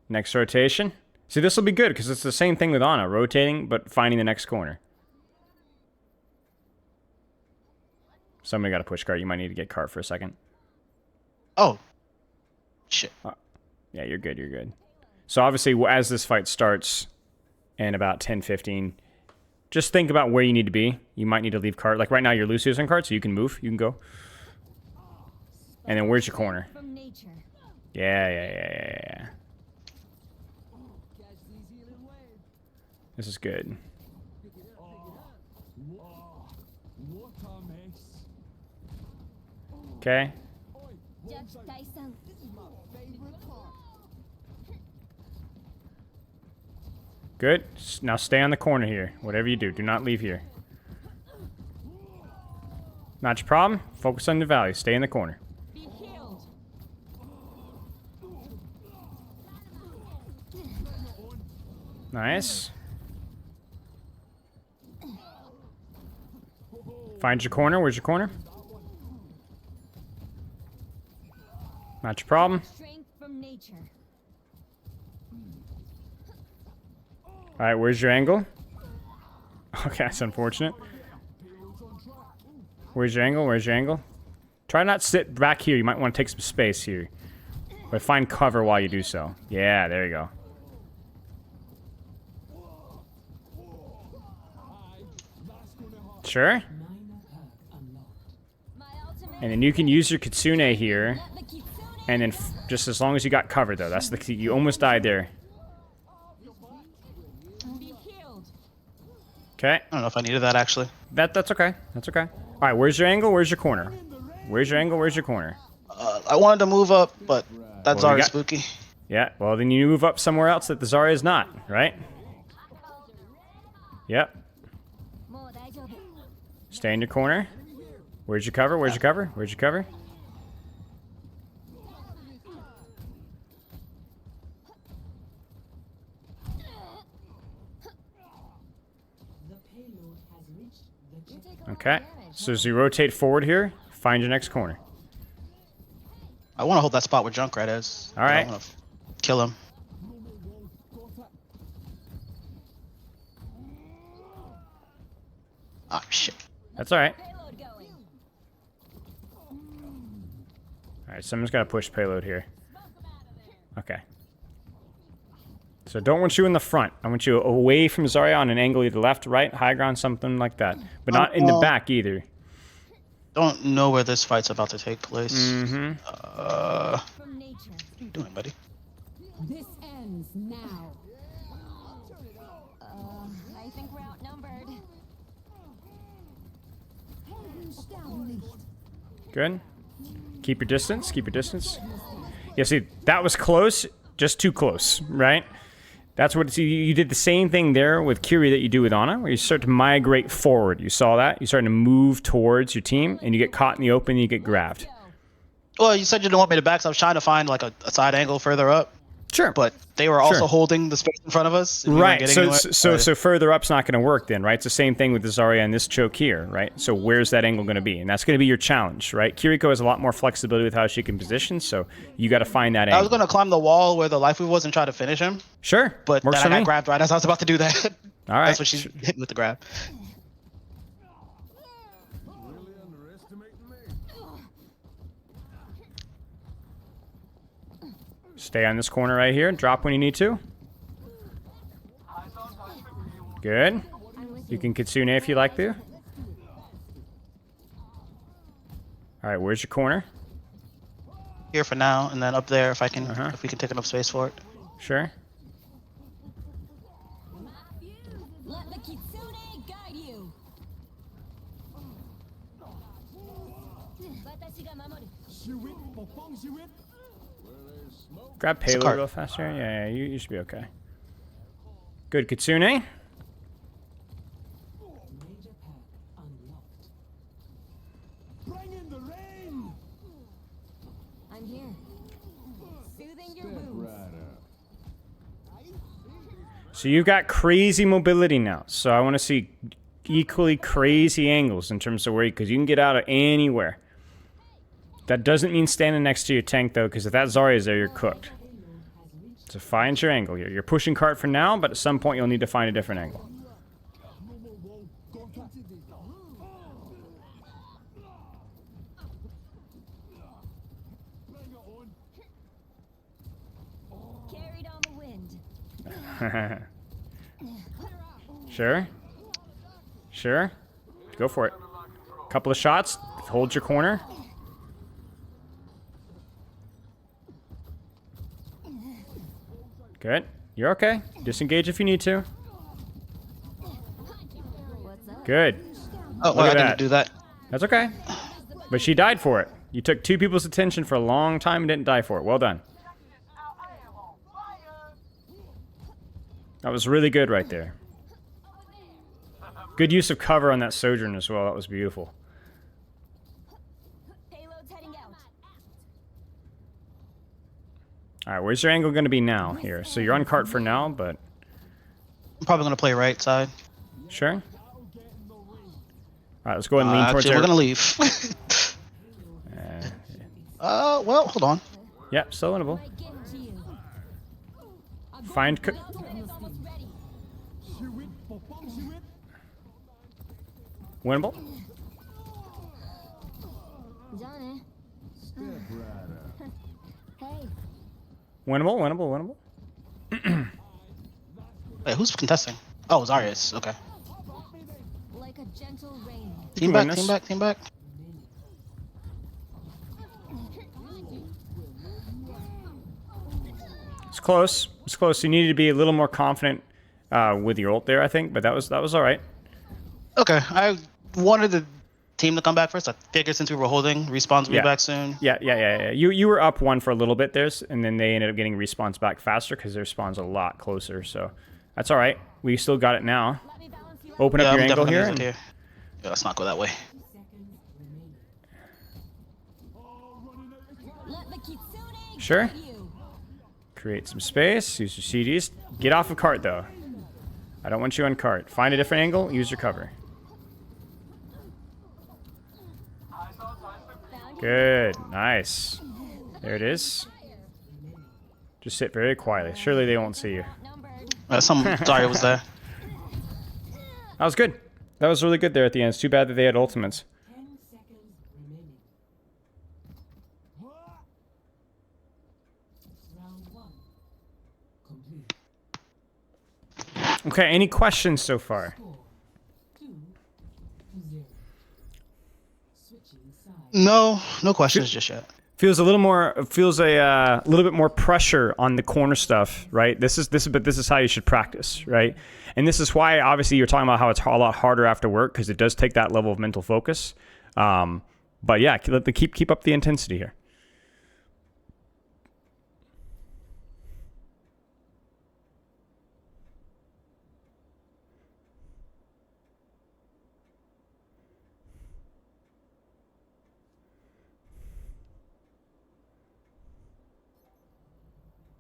Next rotation. See, this will be good because it's the same thing with Ana. Rotating, but finding the next corner. Somebody got a push cart. You might need to get cart for a second. Oh. Shit. Yeah, you're good. You're good. So obviously, as this fight starts in about 10-15, just think about where you need to be. You might need to leave cart. Like right now, you're Lucio's on cart, so you can move. You can go. And then where's your corner? Yeah. This is good. Okay. Good. Now stay on the corner here. Whatever you do, do not leave here. Not your problem. Focus on the value. Stay in the corner. Nice. Find your corner. Where's your corner? Not your problem. Alright, where's your angle? Okay, that's unfortunate. Where's your angle? Where's your angle? Try not to sit back here. You might want to take some space here. But find cover while you do so. Yeah, there you go. Sure. And then you can use your Kitsune here. And then just as long as you got covered, though. That's the key. You almost died there. Okay. I don't know if I needed that, actually. That's okay. That's okay. All right, where's your angle? Where's your corner? Where's your angle? Where's your corner? I wanted to move up, but that's Well, you already got- spooky. Yeah, well, then you move up somewhere else that the Zarya is not, right? Yep. Stay in your corner. Where's your cover? Where's your cover? Where's your cover? Okay. So as you rotate forward here, find your next corner. I want to hold that spot where Junkrat is. All right. I want to kill him. Ah, shit. That's all right. All right, someone's got to push payload here. Okay. So don't want you in the front. I want you away from Zarya on an angle either left, right, high ground, something like that. But not in the back either. Don't know where this fight's about to take place. Mm-hmm. What are you doing, buddy? This ends now. I think we're outnumbered. Good. Keep your distance. Keep your distance. Yeah, see, that was close. Just too close, right? That's what you did the same thing there with Kiri that you do with Ana, where you start to migrate forward. You saw that? You start to move towards your team, and you get caught in the open, and you get grabbed. Well, you said you didn't want me to back, so I was trying to find like a side angle further up. Sure. But they were also Sure. holding the space in front of us. and we weren't Right. getting So, anywhere. so further up's not going to work then, right? It's the same thing with the Zarya and this choke here, right? So where's that angle going to be? And that's going to be your challenge, right? Kiriko has a lot more flexibility with how she can position, so you got to find that I was angle. going to climb the wall where the life we was and try to finish him, Sure. but Works then for I got me. grabbed right as I was about to do that. All right. That's what she hit me with the grab. Stay on this corner right here. Drop when you need to. Good. You can Kitsune if you like to. All right, where's your corner? Here for now, and then up there if I can, Uh-huh. if we can take enough space for it. Sure. Let the Kitsune guide you. Grab a payload cart. real fast here. Yeah, you should be okay. Good, Kitsune. I'm here. Soothing your wounds. So you've got crazy mobility now. So I want to see equally crazy angles in terms of where, because you can get out of anywhere. That doesn't mean standing next to your tank, though, because if that Zarya's there, you're cooked. So find your angle here. You're pushing cart for now, but at some point you'll need to find a different angle. Carried on the wind. Sure. Sure. Go for it. Couple of shots. Hold your corner. Good. You're okay. Disengage if you need to. What's up? Good. Oh, Look well, I at didn't that. do that. That's okay. But she died for it. You took two people's attention for a long time and didn't die for it. Well done. That was really good right there. Good use of cover on that Sojourn as well. That was beautiful. Payload's heading out. All right, where's your angle going to be now here? So you're on cart for now, but I'm probably gonna play right side. sure. All right, let's go ahead and lean towards Actually, there. we're gonna leave. Well, hold on. Yep, still winnable. Right getting to you. Find. Almost ready. Winnable. Done it. Hey, Winnable, winnable, winnable. Wait, who's contesting? Oh, Zarya's. Okay. like a gentle rain. Team can back, win this. team back, team back. It's close. It's close. You needed to be a little more confident with your ult there, I think, but that was all right. Okay, I wanted the team to come back first. I figured since we were holding, respawns will be Yeah. back soon. Yeah. You were up one for a little bit there, and then they ended up getting respawns back faster because their spawn's a lot closer. So that's all right. We still got it now. Let me balance you out. Open Yeah, up I'm your angle definitely here. gonna and- use it here. Yeah, let's not go that way. Let the Kitsune Sure. guide you. Create some space. Use your CDs. Get off of cart though. I don't want you on cart. Find a different angle. Use your cover. Good. Nice. There it is. Just sit very quietly. Surely they won't see you. Outnumbered. Zarya was there. That was good. That was really good there at the end. It's too bad that they had ultimates. 10 seconds remaining. Round 1. Complete. Okay, any questions so far? Score 2-0. Switching sides. No questions just yet. Feels a little bit more pressure on the corner stuff, right? This is how you should practice, right? And this is why obviously you're talking about how it's a lot harder after work because it does take that level of mental focus. But yeah, keep up the intensity here.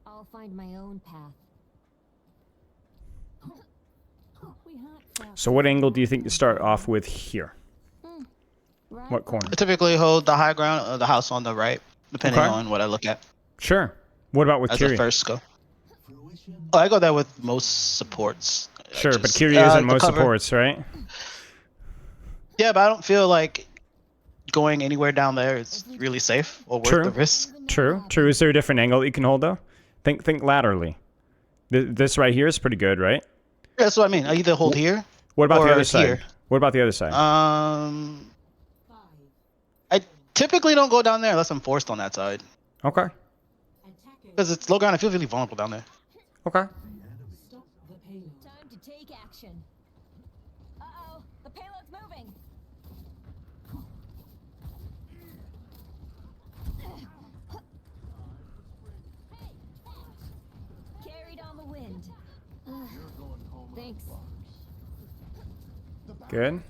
I'll find my own path. We hot stuff. So what angle do you think to start off with here? Right? What corner? I typically hold the high ground of the house on the right, depending Okay. on what I look at Sure. What about with as the Kiri? first go. Oh, I go there with most supports. Sure, but Just, Kiri isn't the most cover. supports, right? Yeah, but I don't feel like going anywhere down there is really safe or worth True. the risk. True. Is there a different angle that you can hold though? Think laterally. This right here is pretty good, right? Yeah, that's what I mean. I either hold here. What about the Or other side? here. What about the other side? 5. I typically don't go down there unless I'm forced on that side. Okay. Attackers Because it's low ground, I feel really vulnerable down there. Okay. stop the payload. Time to take action. Uh-oh, the payload's moving. Carried on the wind. Thanks. Good.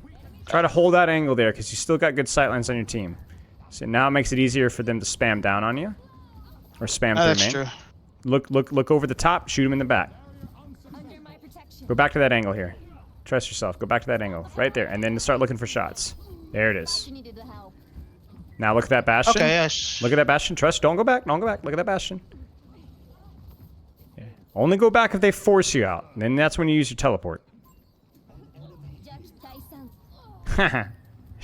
Try to hold that angle there because you still got good sightlines on your team. So now it makes it easier for them to spam down on you. Or spam through That's main. true. Look over the top, shoot him in the back. Under my Go back to that angle here. Trust yourself. Go back to that angle. Right there. And then start looking for shots. There it is. She needed the help. Now look at that bastion. Okay, yeah. Look at that bastion. Trust. Don't go back. Don't go back. Look at that bastion. Yeah. Only go back if they force you out. Then that's when you use your teleport. Haha.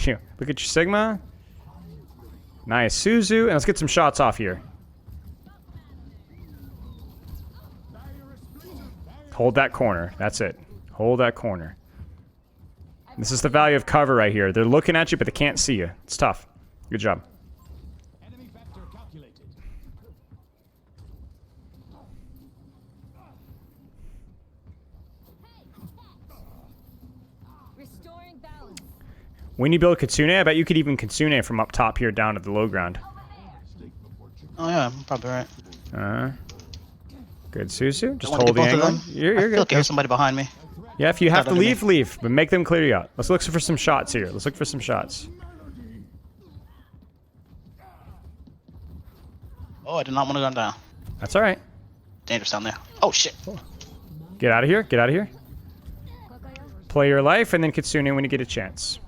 Look at your Sigma. Nice. Suzu. And let's get some shots off here. Hold that corner. That's it. Hold that corner. This is the value of cover right here. They're looking at you, but they can't see you. It's tough. Good job. Enemy vector calculated. Restoring balance. When you build Kitsune, I bet you could even Kitsune from up top here down to the low ground. Oh yeah, I'm probably right. Good, Suzu. Just Want to hold the get both of angle. them? You're I feel good. like there's somebody behind me. Yeah, if you have to Not under leave, me. leave. But make them clear you out. Let's look for some shots here. Let's look for some shots. Oh, I did not want to go down. That's all right. Dangerous down there. Oh shit. Get out of here. Get out of here. Play your life and then Kitsune when you get a chance.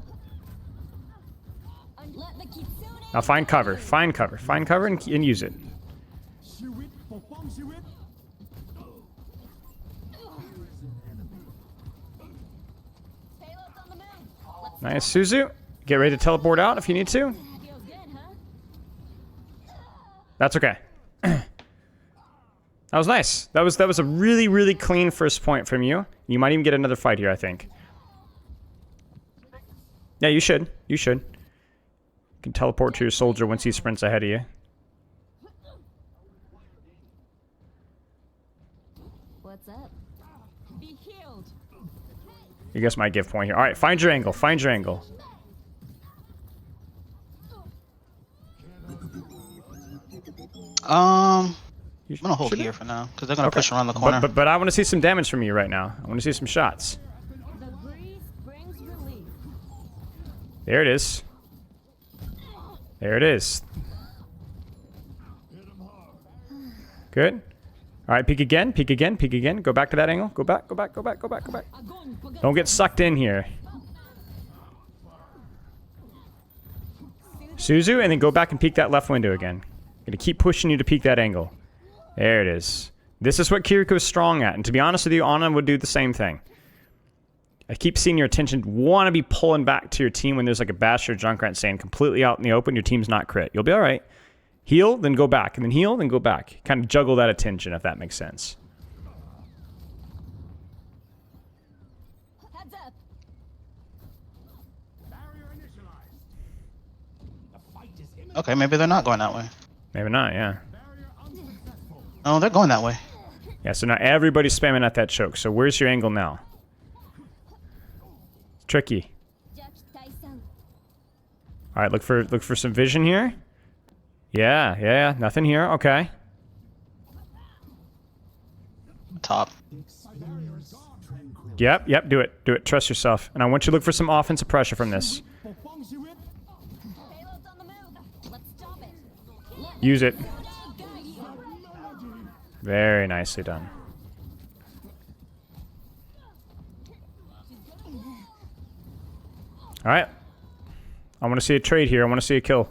Let the Kitsune. Now find cover. Find cover. Find cover and use it. Payload's on the move. Let's Nice, Suzu. Get ready to teleport out if you need to. feels good, huh? That's okay. That was nice. That was a really, really clean first point from you. You might even get another fight here, I think. Yeah, you should. You should. You can teleport to your soldier once he sprints ahead of you. What's up? Be healed. You guys might give point here. All right, find your angle. Find your angle. I'm You gonna hold should- here for now because they're gonna Okay. push around the corner. But I want to see some damage from you right now. I want to see some shots. The breeze brings relief. There it is. There it is. Good. All right, peek again, peek again, peek again. Go back to that angle. Go back, go back, go back, go back, go back. Don't get sucked in here. Suzu, and then go back and peek that left window again. Gonna keep pushing you to peek that angle. There it is. This is what Kiriko's strong at. And to be honest with you, Anna would do the same thing. I keep seeing your attention want to be pulling back to your team when there's like a Bash or Junkrat saying completely out in the open, your team's not crit. You'll be all right. Heal, then go back, and then heal, then go back. Kind of juggle that attention, if that makes sense. Heads up. Barrier initialized. The fight is imminent. Okay, maybe they're not going that way. Maybe not, yeah. Barrier unsuccessful. Oh, they're going that way. Yeah, so now everybody's spamming at that choke. So where's your angle now? It's tricky. All right, look for some vision here. Yeah, nothing here. Okay. Top. Yep, do it. Trust yourself. And I want you to look for some offensive pressure from this. Payload's Payload's on the move. Let's stop it. Use it. Go. Very nicely done. All right. I want to see a trade here. I want to see a kill.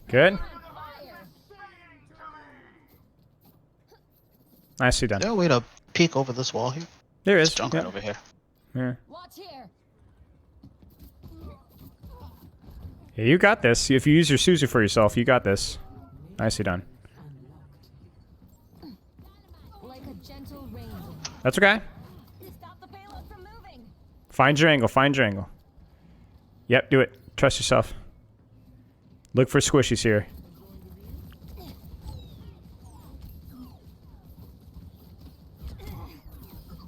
Good. Nicely done. Is there a way to peek over this wall here? There is. Junk Yeah. right over here. Yeah. Watch here. Yeah, you got this. If you use your Suzu for yourself, you got this. Nicely done. Like a gentle rain. That's okay. Stop the payload from moving. Find your angle. Find your angle. Yep, do it. Trust yourself. Look for squishies here.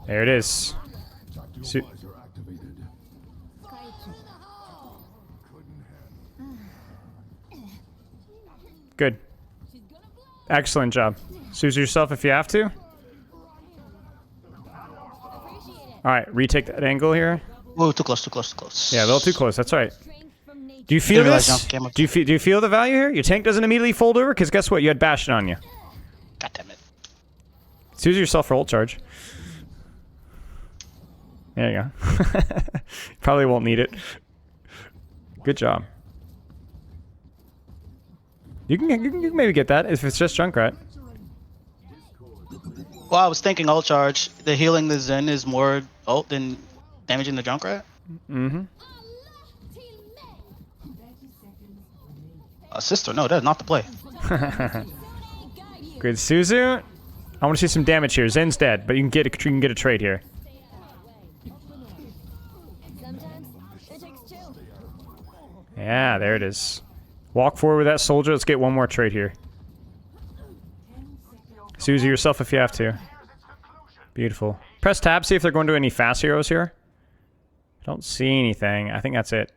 There it is. Su- Good. Excellent job. Suzu yourself if you have to. Appreciate it. All right, retake that angle here. Whoa, too close. Yeah, a little too close. That's all right. Strength from nature. Do you feel Didn't realize this? jump came up. Do you feel the value here? Your tank doesn't immediately fold over because guess what? You had Bastion on you. God damn it. Use yourself for ult charge. There you go. Probably won't need it. Good job. You can maybe get that if it's just Junkrat. Well, I was thinking ult charge. The healing the Zen is more ult than damaging the Junkrat. Mm-hmm. 30 seconds remaining. Sister, no, that's not the play. Good Suzu. I want to see some damage here. Zen's dead, but you can get a trade here. Sometimes it takes two. Yeah, there it is. Walk forward with that soldier. Let's get one more trade here. Suzu yourself if you have to. Beautiful. Press tab, see if they're going to any fast heroes here. I don't see anything. I think that's it.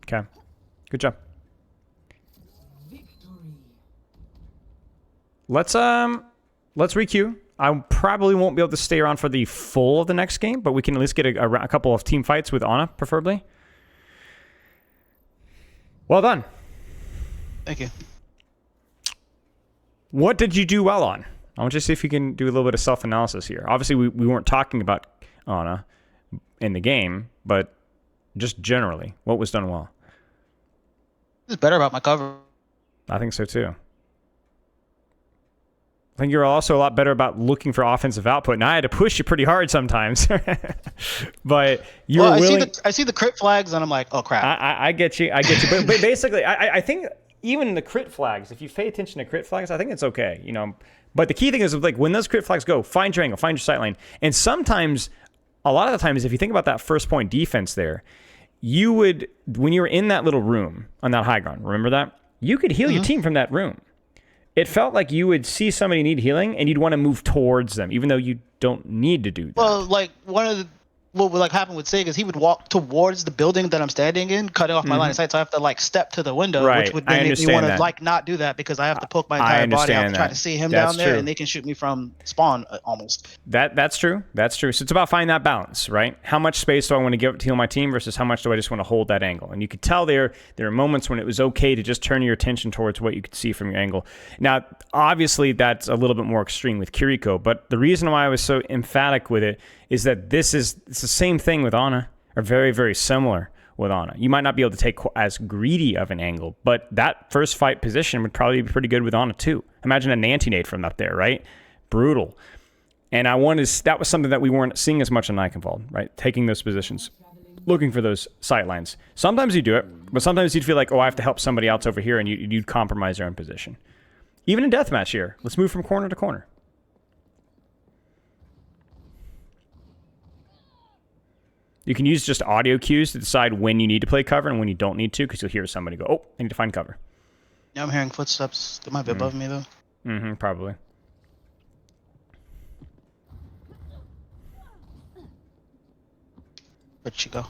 Okay. Good job. Victory. Let's requeue. I probably won't be able to stay around for the full of the next game, but we can at least get a couple of team fights with Ana, preferably. Well done. Thank you. What did you do well on? I want you to see if you can do a little bit of self-analysis here. Obviously, we weren't talking about Ana in the game, but just generally, what was done well? It's better about my cover. I think so too. I think you're also a lot better about looking for offensive output. And I had to push you pretty hard sometimes, but you were willing. I see the crit flags and I'm like, oh crap. I get you. But basically, I think even in the crit flags, if you pay attention to crit flags, I think it's okay. You know, but the key thing is like when those crit flags go, find your angle, find your sight line, and sometimes, a lot of the times, if you think about that first point defense there, you would, when you were in that little room on that high ground, remember that? You could heal your team from that room. It felt like you would see somebody need healing and you'd want to move towards them, even though you don't need to do that. Well, like what would like happen with Sig is he would walk towards the building that I'm standing in, cutting off my line of sight. So I have to like step to the window, Right. which would I then make me understand want to that. like not do that because I have to poke my I entire body out understand to try that. to see him That's down there, true. and they can shoot me from spawn almost. That's true. That's true. So it's about finding that balance, right? How much space do I want to give to heal my team versus how much do I just want to hold that angle? And you could tell there are moments when it was okay to just turn your attention towards what you could see from your angle. Now, obviously, that's a little bit more extreme with Kiriko, but the reason why I was so emphatic with it is that it's the same thing with Ana, or very, very similar with Ana. You might not be able to take as greedy of an angle, but that first fight position would probably be pretty good with Ana too. Imagine an anti-nade from up there, right? Brutal. And that was something that we weren't seeing as much in Eichenwald, right? Taking those positions, looking for those sight lines. Sometimes you do it, but sometimes you'd feel like, oh, I have to help somebody else over here, and you'd compromise your own position. Even in deathmatch here, let's move from corner to corner. You can use just audio cues to decide when you need to play cover and when you don't need to, because you'll hear somebody go, oh, I need to find cover. Yeah, I'm hearing footsteps. They might be above me though. Mm-hmm, probably. Where'd she go?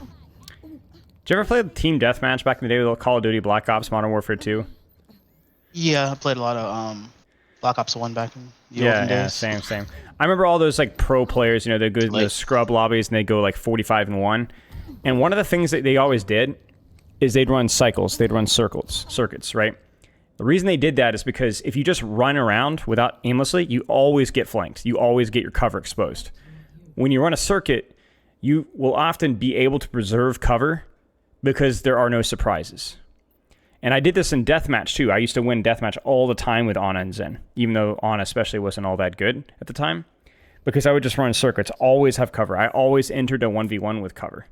Did you ever play the team deathmatch back in the day with Call of Duty Black Ops Modern Warfare 2? Yeah, I played a lot of Black Ops 1 back in the olden days. Same. I remember all those like pro players, they go to the scrub lobbies and they go like 45-1. And one of the things that they always did is they'd run cycles, they'd run circuits, right? The reason they did that is because if you just run around without aimlessly, you always get flanked. You always get your cover exposed. When you run a circuit, you will often be able to preserve cover because there are no surprises. And I did this in deathmatch too. I used to win deathmatch all the time with Ana and Zen, even though Ana especially wasn't all that good at the time, because I would just run circuits, always have cover. I always entered a 1v1 with cover.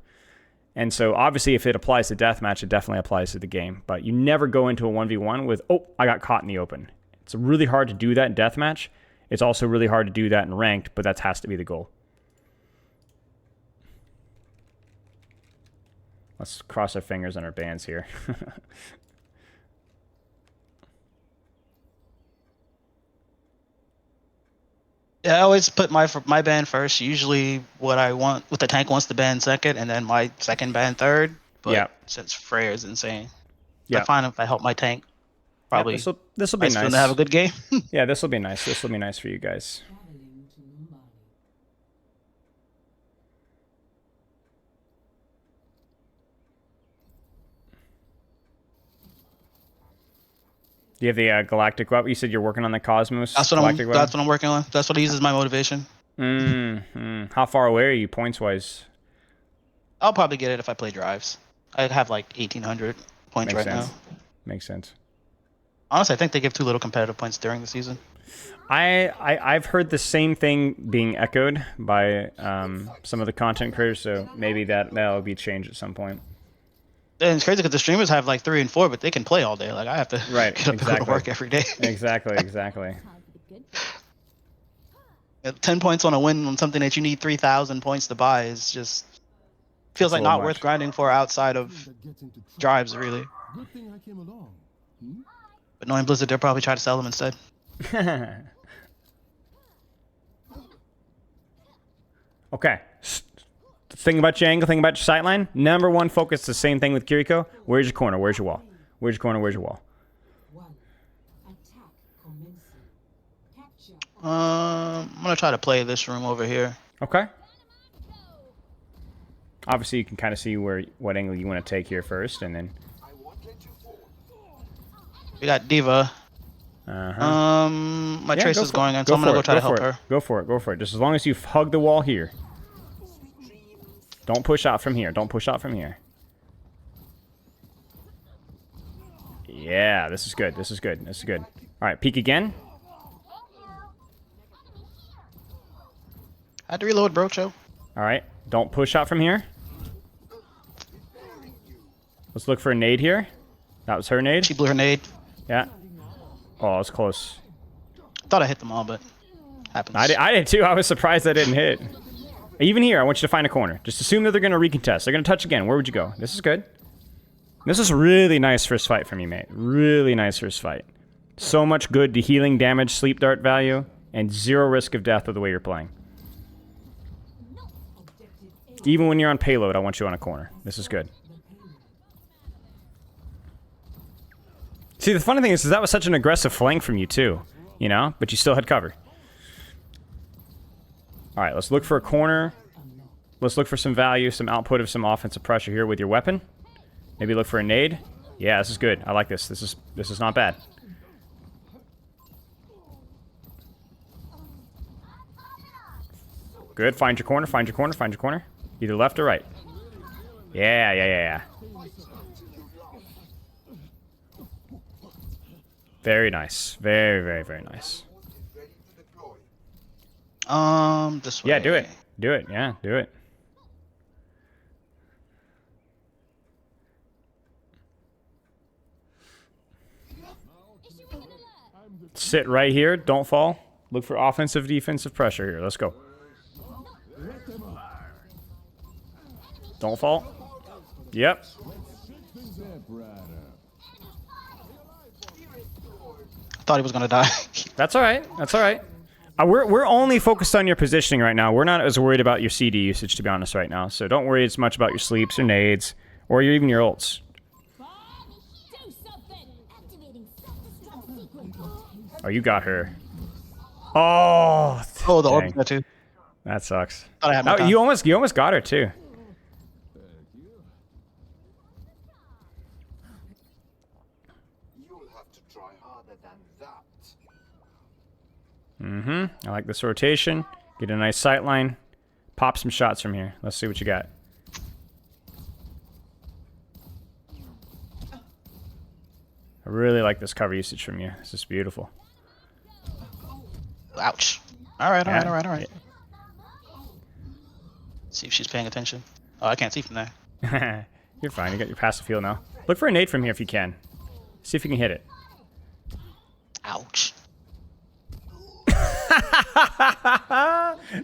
And so obviously if it applies to deathmatch, it definitely applies to the game. But you never go into a 1v1 with, oh, I got caught in the open. It's really hard to do that in deathmatch. It's also really hard to do that in ranked, but that has to be the goal. Let's cross our fingers on our bands here. Yeah, I always put my band first. Usually, what the tank wants to ban second, and then my second band third. But Yeah. since Freya is insane, Yeah. I find if I help my tank, probably This will be nice for nice. them to have a good game. Yeah, this will be nice. This will be nice for you guys. Traveling to Mumbai. Do you have the galactic weapon? You said you're working on the Cosmos. That's what galactic weapon? that's what I'm working on. That's what I use as my motivation. How far away are you points wise? I'll probably get it if I play drives. I have like 1,800 points Makes right sense. now. Makes sense. Honestly, I think they give too little competitive points during the season. I've heard the same thing being echoed by some of the content creators, so maybe that'll be changed at some point. And it's crazy because the streamers have like 3 and 4, but they can play all day. Like I have to Right, get up and go to work every day. Exactly. Time for the good. 10 points on a win on something that you need 3,000 points to buy is just feels It's a like little not worth much. grinding for outside of drives, really. Good thing I came along. But knowing Blizzard, they'll probably try to sell them instead. Okay. Thing about your angle, thing about your sightline. Number one focus, the same thing with Kiriko. Where's your corner? Where's your wall? Where's your corner? Where's your wall? 1. Attack commencing. Capture. I'm gonna try to play this room over here. Okay. Obviously, you can kind of see what angle you want to take here first, and then. We got Diva. Uh-huh. My Yeah, trace go is for going it. in, so I'm gonna go try to help for it. her. Go for it. Go for it. Just as long as you hug the wall here. Don't push out from here. Don't push out from here. Yeah, this is good. This is good. This is good. All right, peek again. I had to reload, bro, Joe. All right, don't push out from here. Let's look for a nade here. That was her nade. She blew her nade. Yeah. Oh, it's close. Thought I hit them all, but happens. I did too. I was surprised I didn't hit. Even here, I want you to find a corner. Just assume that they're going to recontest. They're going to touch again. Where would you go? This is good. This is really nice first fight for me, mate. Really nice first fight. So much good to healing, damage, sleep dart value, and 0 risk of death with the way you're playing. Even when you're on payload, I want you on a corner. This is good. See, the funny thing is that was such an aggressive flank from you, too. You know? But you still had cover. All right, let's look for a corner. Let's look for some value, some output of some offensive pressure here with your weapon. Maybe look for a nade. Yeah, this is good. I like this. This is not bad. Good. Find your corner. Find your corner. Find your corner. Either left or right. Yeah. Very nice. Very nice. This way. Yeah, do it. Do it. Yeah, do it. Sit right here. Don't fall. Look for offensive, defensive pressure here. Let's go. Don't fall. Yep. Thought he was gonna die. That's all right. That's all right. We're only focused on your positioning right now. We're not as worried about your CD usage, to be honest, right now. So don't worry as much about your sleeps or nades or even your ults. Do something. Activating self-destruct sequence. Oh, you got her. Oh. Oh, the dang. orb got too. That sucks. Thought I had my Oh, time. you almost got her too. You'll have to try harder than that. I like this rotation. Get a nice sight line. Pop some shots from here. Let's see what you got. I really like this cover usage from you. This is beautiful. Ouch. All right. Yeah. See if she's paying attention. Oh, I can't see from there. You're fine. You got your passive heal now. Look for a nade from here if you can. See if you can hit it. Ouch.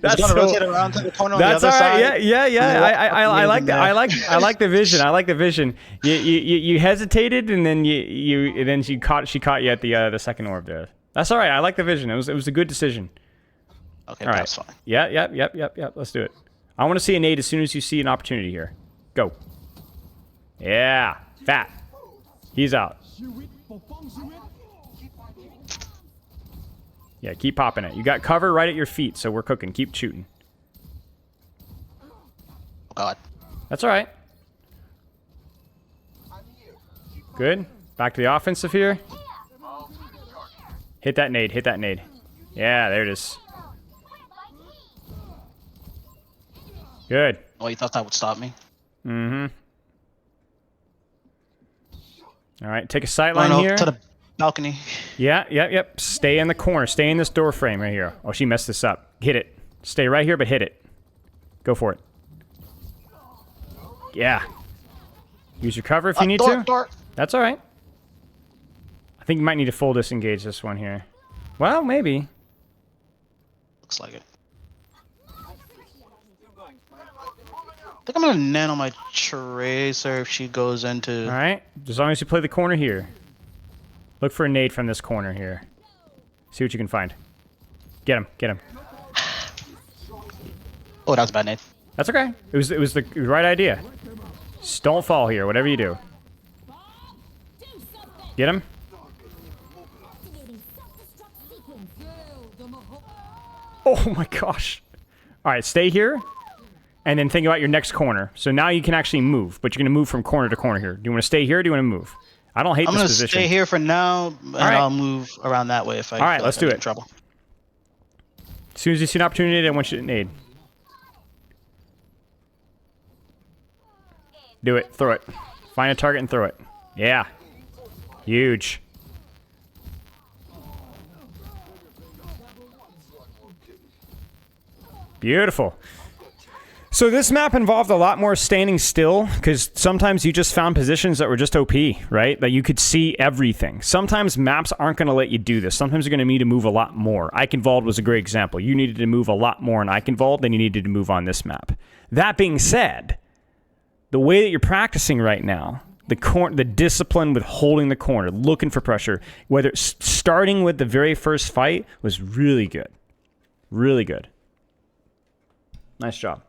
That's gonna so, rotate around to the corner on the that's other all right. side. Yeah. I like that. I like the vision. I like the vision. You hesitated and then she caught you at the second orb there. That's all right. I like the vision. It was a good decision. Okay, All right. that's fine. Yep. Let's do it. I want to see a nade as soon as you see an opportunity here. Go. Yeah. Fat. He's out. Yeah, keep popping it. You got cover right at your feet, so we're cooking. Keep shooting. Oh, God. That's all right. Good. Back to the offensive here. Hit that nade. Hit that nade. Yeah, there it is. Good. Oh, you thought that would stop me? Mm-hmm. All right, take a sight Run line over here. to the balcony. Yeah, yep. Stay in the corner. Stay in this door frame right here. Oh, she messed this up. Hit it. Stay right here, but hit it. Go for it. Yeah. Use your cover if you need to. Door. That's all right. I think you might need to full disengage this one here. Well, maybe. Looks like it. I think I'm gonna nano my Tracer if she goes into. All right. As long as you play the corner here. Look for a nade from this corner here. See what you can find. Get him. Get him. Oh, that was a bad nade. That's okay. It was the right idea. Just don't fall here, whatever you do. Get him. Oh my gosh. All right, stay here. And then think about your next corner. So now you can actually move, but you're going to move from corner to corner here. Do you want to stay here or do you want to move? I don't hate this position. I'm going to stay here for now, and I'll move around that way if I All right, feel let's like I'm do in it. trouble. As soon as you see an opportunity, I want you to nade. Do it. Throw it. Find a target and throw it. Yeah. Huge. Beautiful. So this map involved a lot more standing still, because sometimes you just found positions that were just OP, right? That you could see everything. Sometimes maps aren't going to let you do this. Sometimes you're going to need to move a lot more. Eichenwald was a great example. You needed to move a lot more in Eichenwald than you needed to move on this map. That being said, the way that you're practicing right now, the discipline with holding the corner, looking for pressure, whether starting with the very first fight was really good. Really good. Nice job.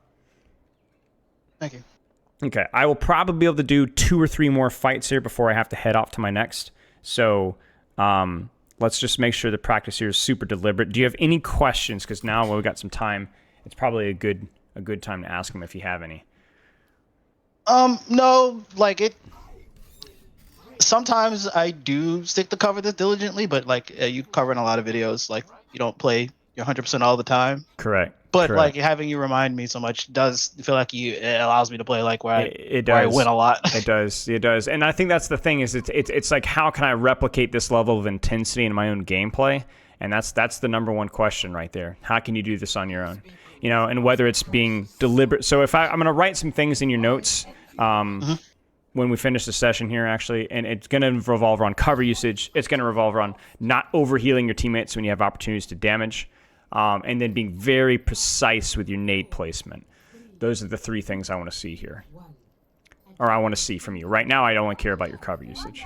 Thank you. Okay, I will probably be able to do 2 or 3 more fights here before I have to head off to my next. So let's just make sure the practice here is super deliberate. Do you have any questions? Because now we've got some time. It's probably a good time to ask them if you have any. No, like it. Sometimes I do stick to cover this diligently, but like you cover in a lot of videos, like you don't play your 100% all the time. Correct. But Correct. like having you remind me so much does feel like it allows me to play like where It where I does. win a lot. It does, and I think that's the thing is it's like how can I replicate this level of intensity in my own gameplay? And that's the number one question right there. How can you do this on your own? You know, and whether it's being deliberate. So if I'm going to write some things in your notes when we finish the session here, actually, and it's going to revolve around cover usage. It's going to revolve around not overhealing your teammates when you have opportunities to damage. And then being very precise with your nade placement. Those are the 3 things I want to see here. Or I want to see from you. Right now, I only care about your cover usage.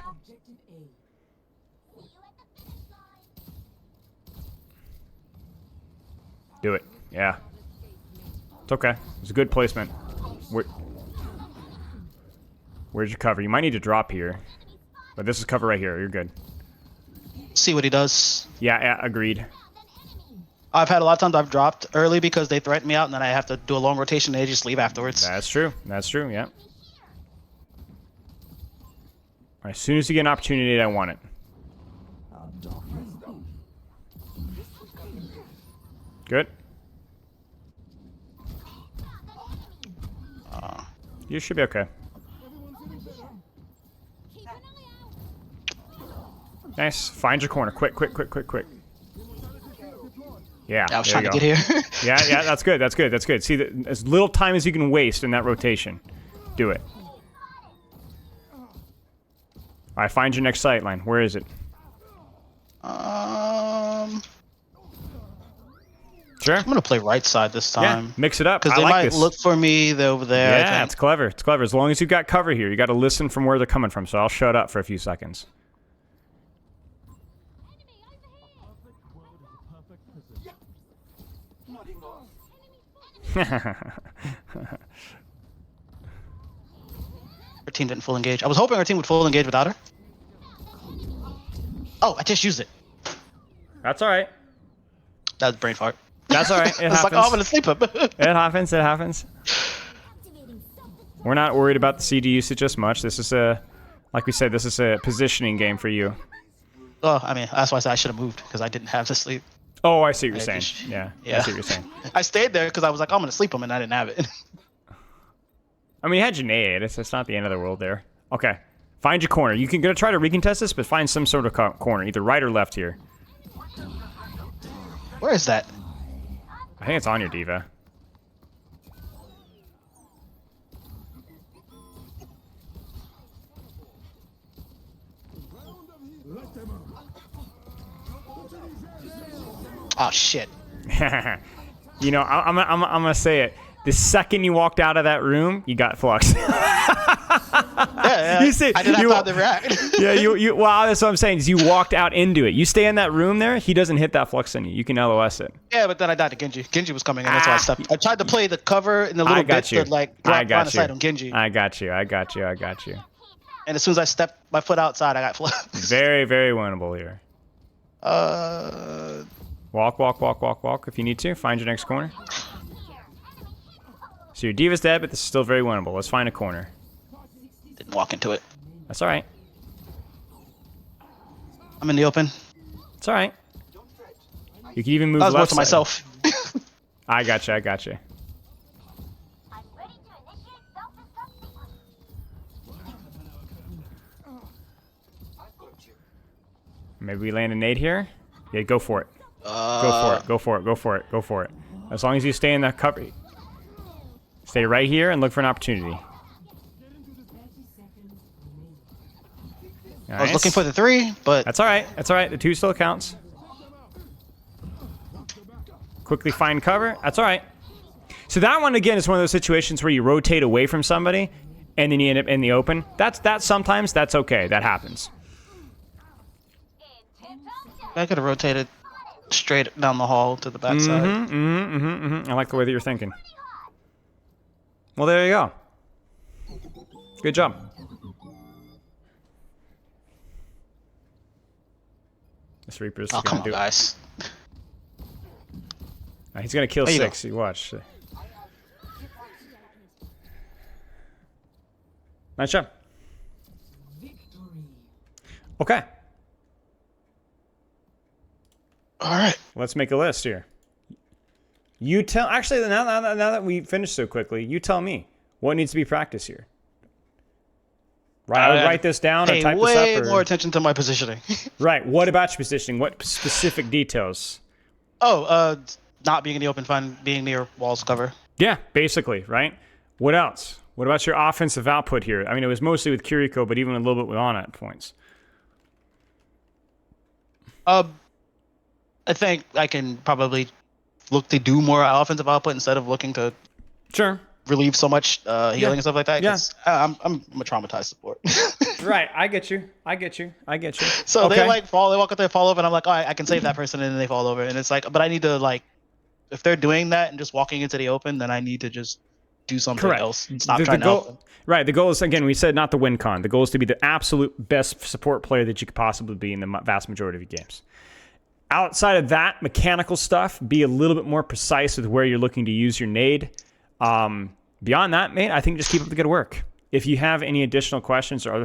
Do it. Yeah. It's okay. It's a good placement. Where's your cover? You might need to drop here. But this is cover right here. You're good. See what he does. Yeah, agreed. I've had a lot of times I've dropped early because they threaten me out, and then I have to do a long rotation, and they just leave afterwards. That's true. That's true, yeah. All right, as soon as you get an opportunity, I want it. Good. You should be okay. Nice. Find your corner. Quick. Yeah, I was there trying you to go. get here. Yeah, that's good. See, as little time as you can waste in that rotation. Do it. All right, find your next sight line. Where is it? Sure. I'm gonna play right side this time. Yeah, mix it up. Because I they like might this. look for me over there. I Yeah, think. it's clever. It's clever. As long as you've got cover here, you got to listen from where they're coming from. So I'll shut up for a few seconds. Her team didn't full engage. I was hoping our team would full engage without her. Oh, I just used it. That's all right. That was brain fart. That's all right. It It's happens. like, oh, I'm gonna sleep him. It happens. We're not worried about the CD usage as much. This is like we said, this is a positioning game for you. Well, I mean, that's why I said I should have moved because I didn't have to sleep. Oh, I see what you're I saying. just- Yeah, I yeah. see what you're saying. I stayed there because I was like, I'm gonna sleep them, and I didn't have it. I mean, you had your nade. It's not the end of the world there. Okay. Find your corner. You can go try to recontest this, but find some sort of corner, either right or left here. Where is that? I think it's on your diva. Oh shit. You know, I'm gonna say it. The second you walked out of that room, you got fluxed. Yeah, You say- I didn't you- have time to react. Yeah, you. Well, that's what I'm saying. Is you walked out into it. You stay in that room there. He doesn't hit that flux on you. You can LOS it. Yeah, but then I died to Genji. Genji was coming in, that's why I stepped. I tried to play the cover in the little I got bit you. to like I drop got line of you. sight on Genji. I got you. I got you. I got you. And as soon as I stepped my foot outside, I got flipped. Very, very winnable here. Walk, walk, walk, walk, walk. If you need to, find your next corner. So your diva's dead, but this is still very winnable. Let's find a corner. Didn't walk into it. That's all right. I'm in the open. It's all right. You can even move That was more left to side. myself. I got you. I got you. I'm ready to initiate self-destruct sequence. Maybe we land a nade here. Yeah, go for it. Go for it. Go for it. Go for it. Go for it. As long as you stay in that cover. Stay right here and look for an opportunity. 30 seconds remaining. I was looking for the 3, but That's all right. That's all right. The 2 still counts. Quickly find cover. That's all right. So that one again is one of those situations where you rotate away from somebody, and then you end up in the open. That's sometimes that's okay. That happens. I could have rotated straight down the hall to the backside. I like the way that you're thinking. Well, there you go. Good job. This Reaper's Oh, gonna come on, do it. guys. He's gonna kill There you 6. You watch. Nice job. Victory. Okay, All right. let's make a list here. You tell. Actually, now that we finished so quickly, you tell me what needs to be practiced here. Right, I would write this down or Pay type way this up. Or, more attention to my positioning. right. What about your positioning? What specific details? Not being in the open, fine, being near walls cover. Yeah, basically, right? What else? What about your offensive output here? I mean, it was mostly with Kiriko, but even a little bit with Ana at points. I think I can probably look to do more offensive output instead of looking to Sure. relieve so much healing and stuff like that. Yeah. 'Cause I'm a traumatized support. Right. I get you. I get you. I get you. So Okay. they like fall, they walk up there, fall over, and I'm like, all right, I can save that person, and then they fall over, and it's like, but I need to like, if they're doing that and just walking into the open, then I need to just do something Correct. else. Stop trying to help them. Right. The goal is, again, we said not the win con. The goal is to be the absolute best support player that you could possibly be in the vast majority of your games. Outside of that mechanical stuff, be a little bit more precise with where you're looking to use your nade. Beyond that, mate, I think just keep up the good work. If you have any additional questions or other things,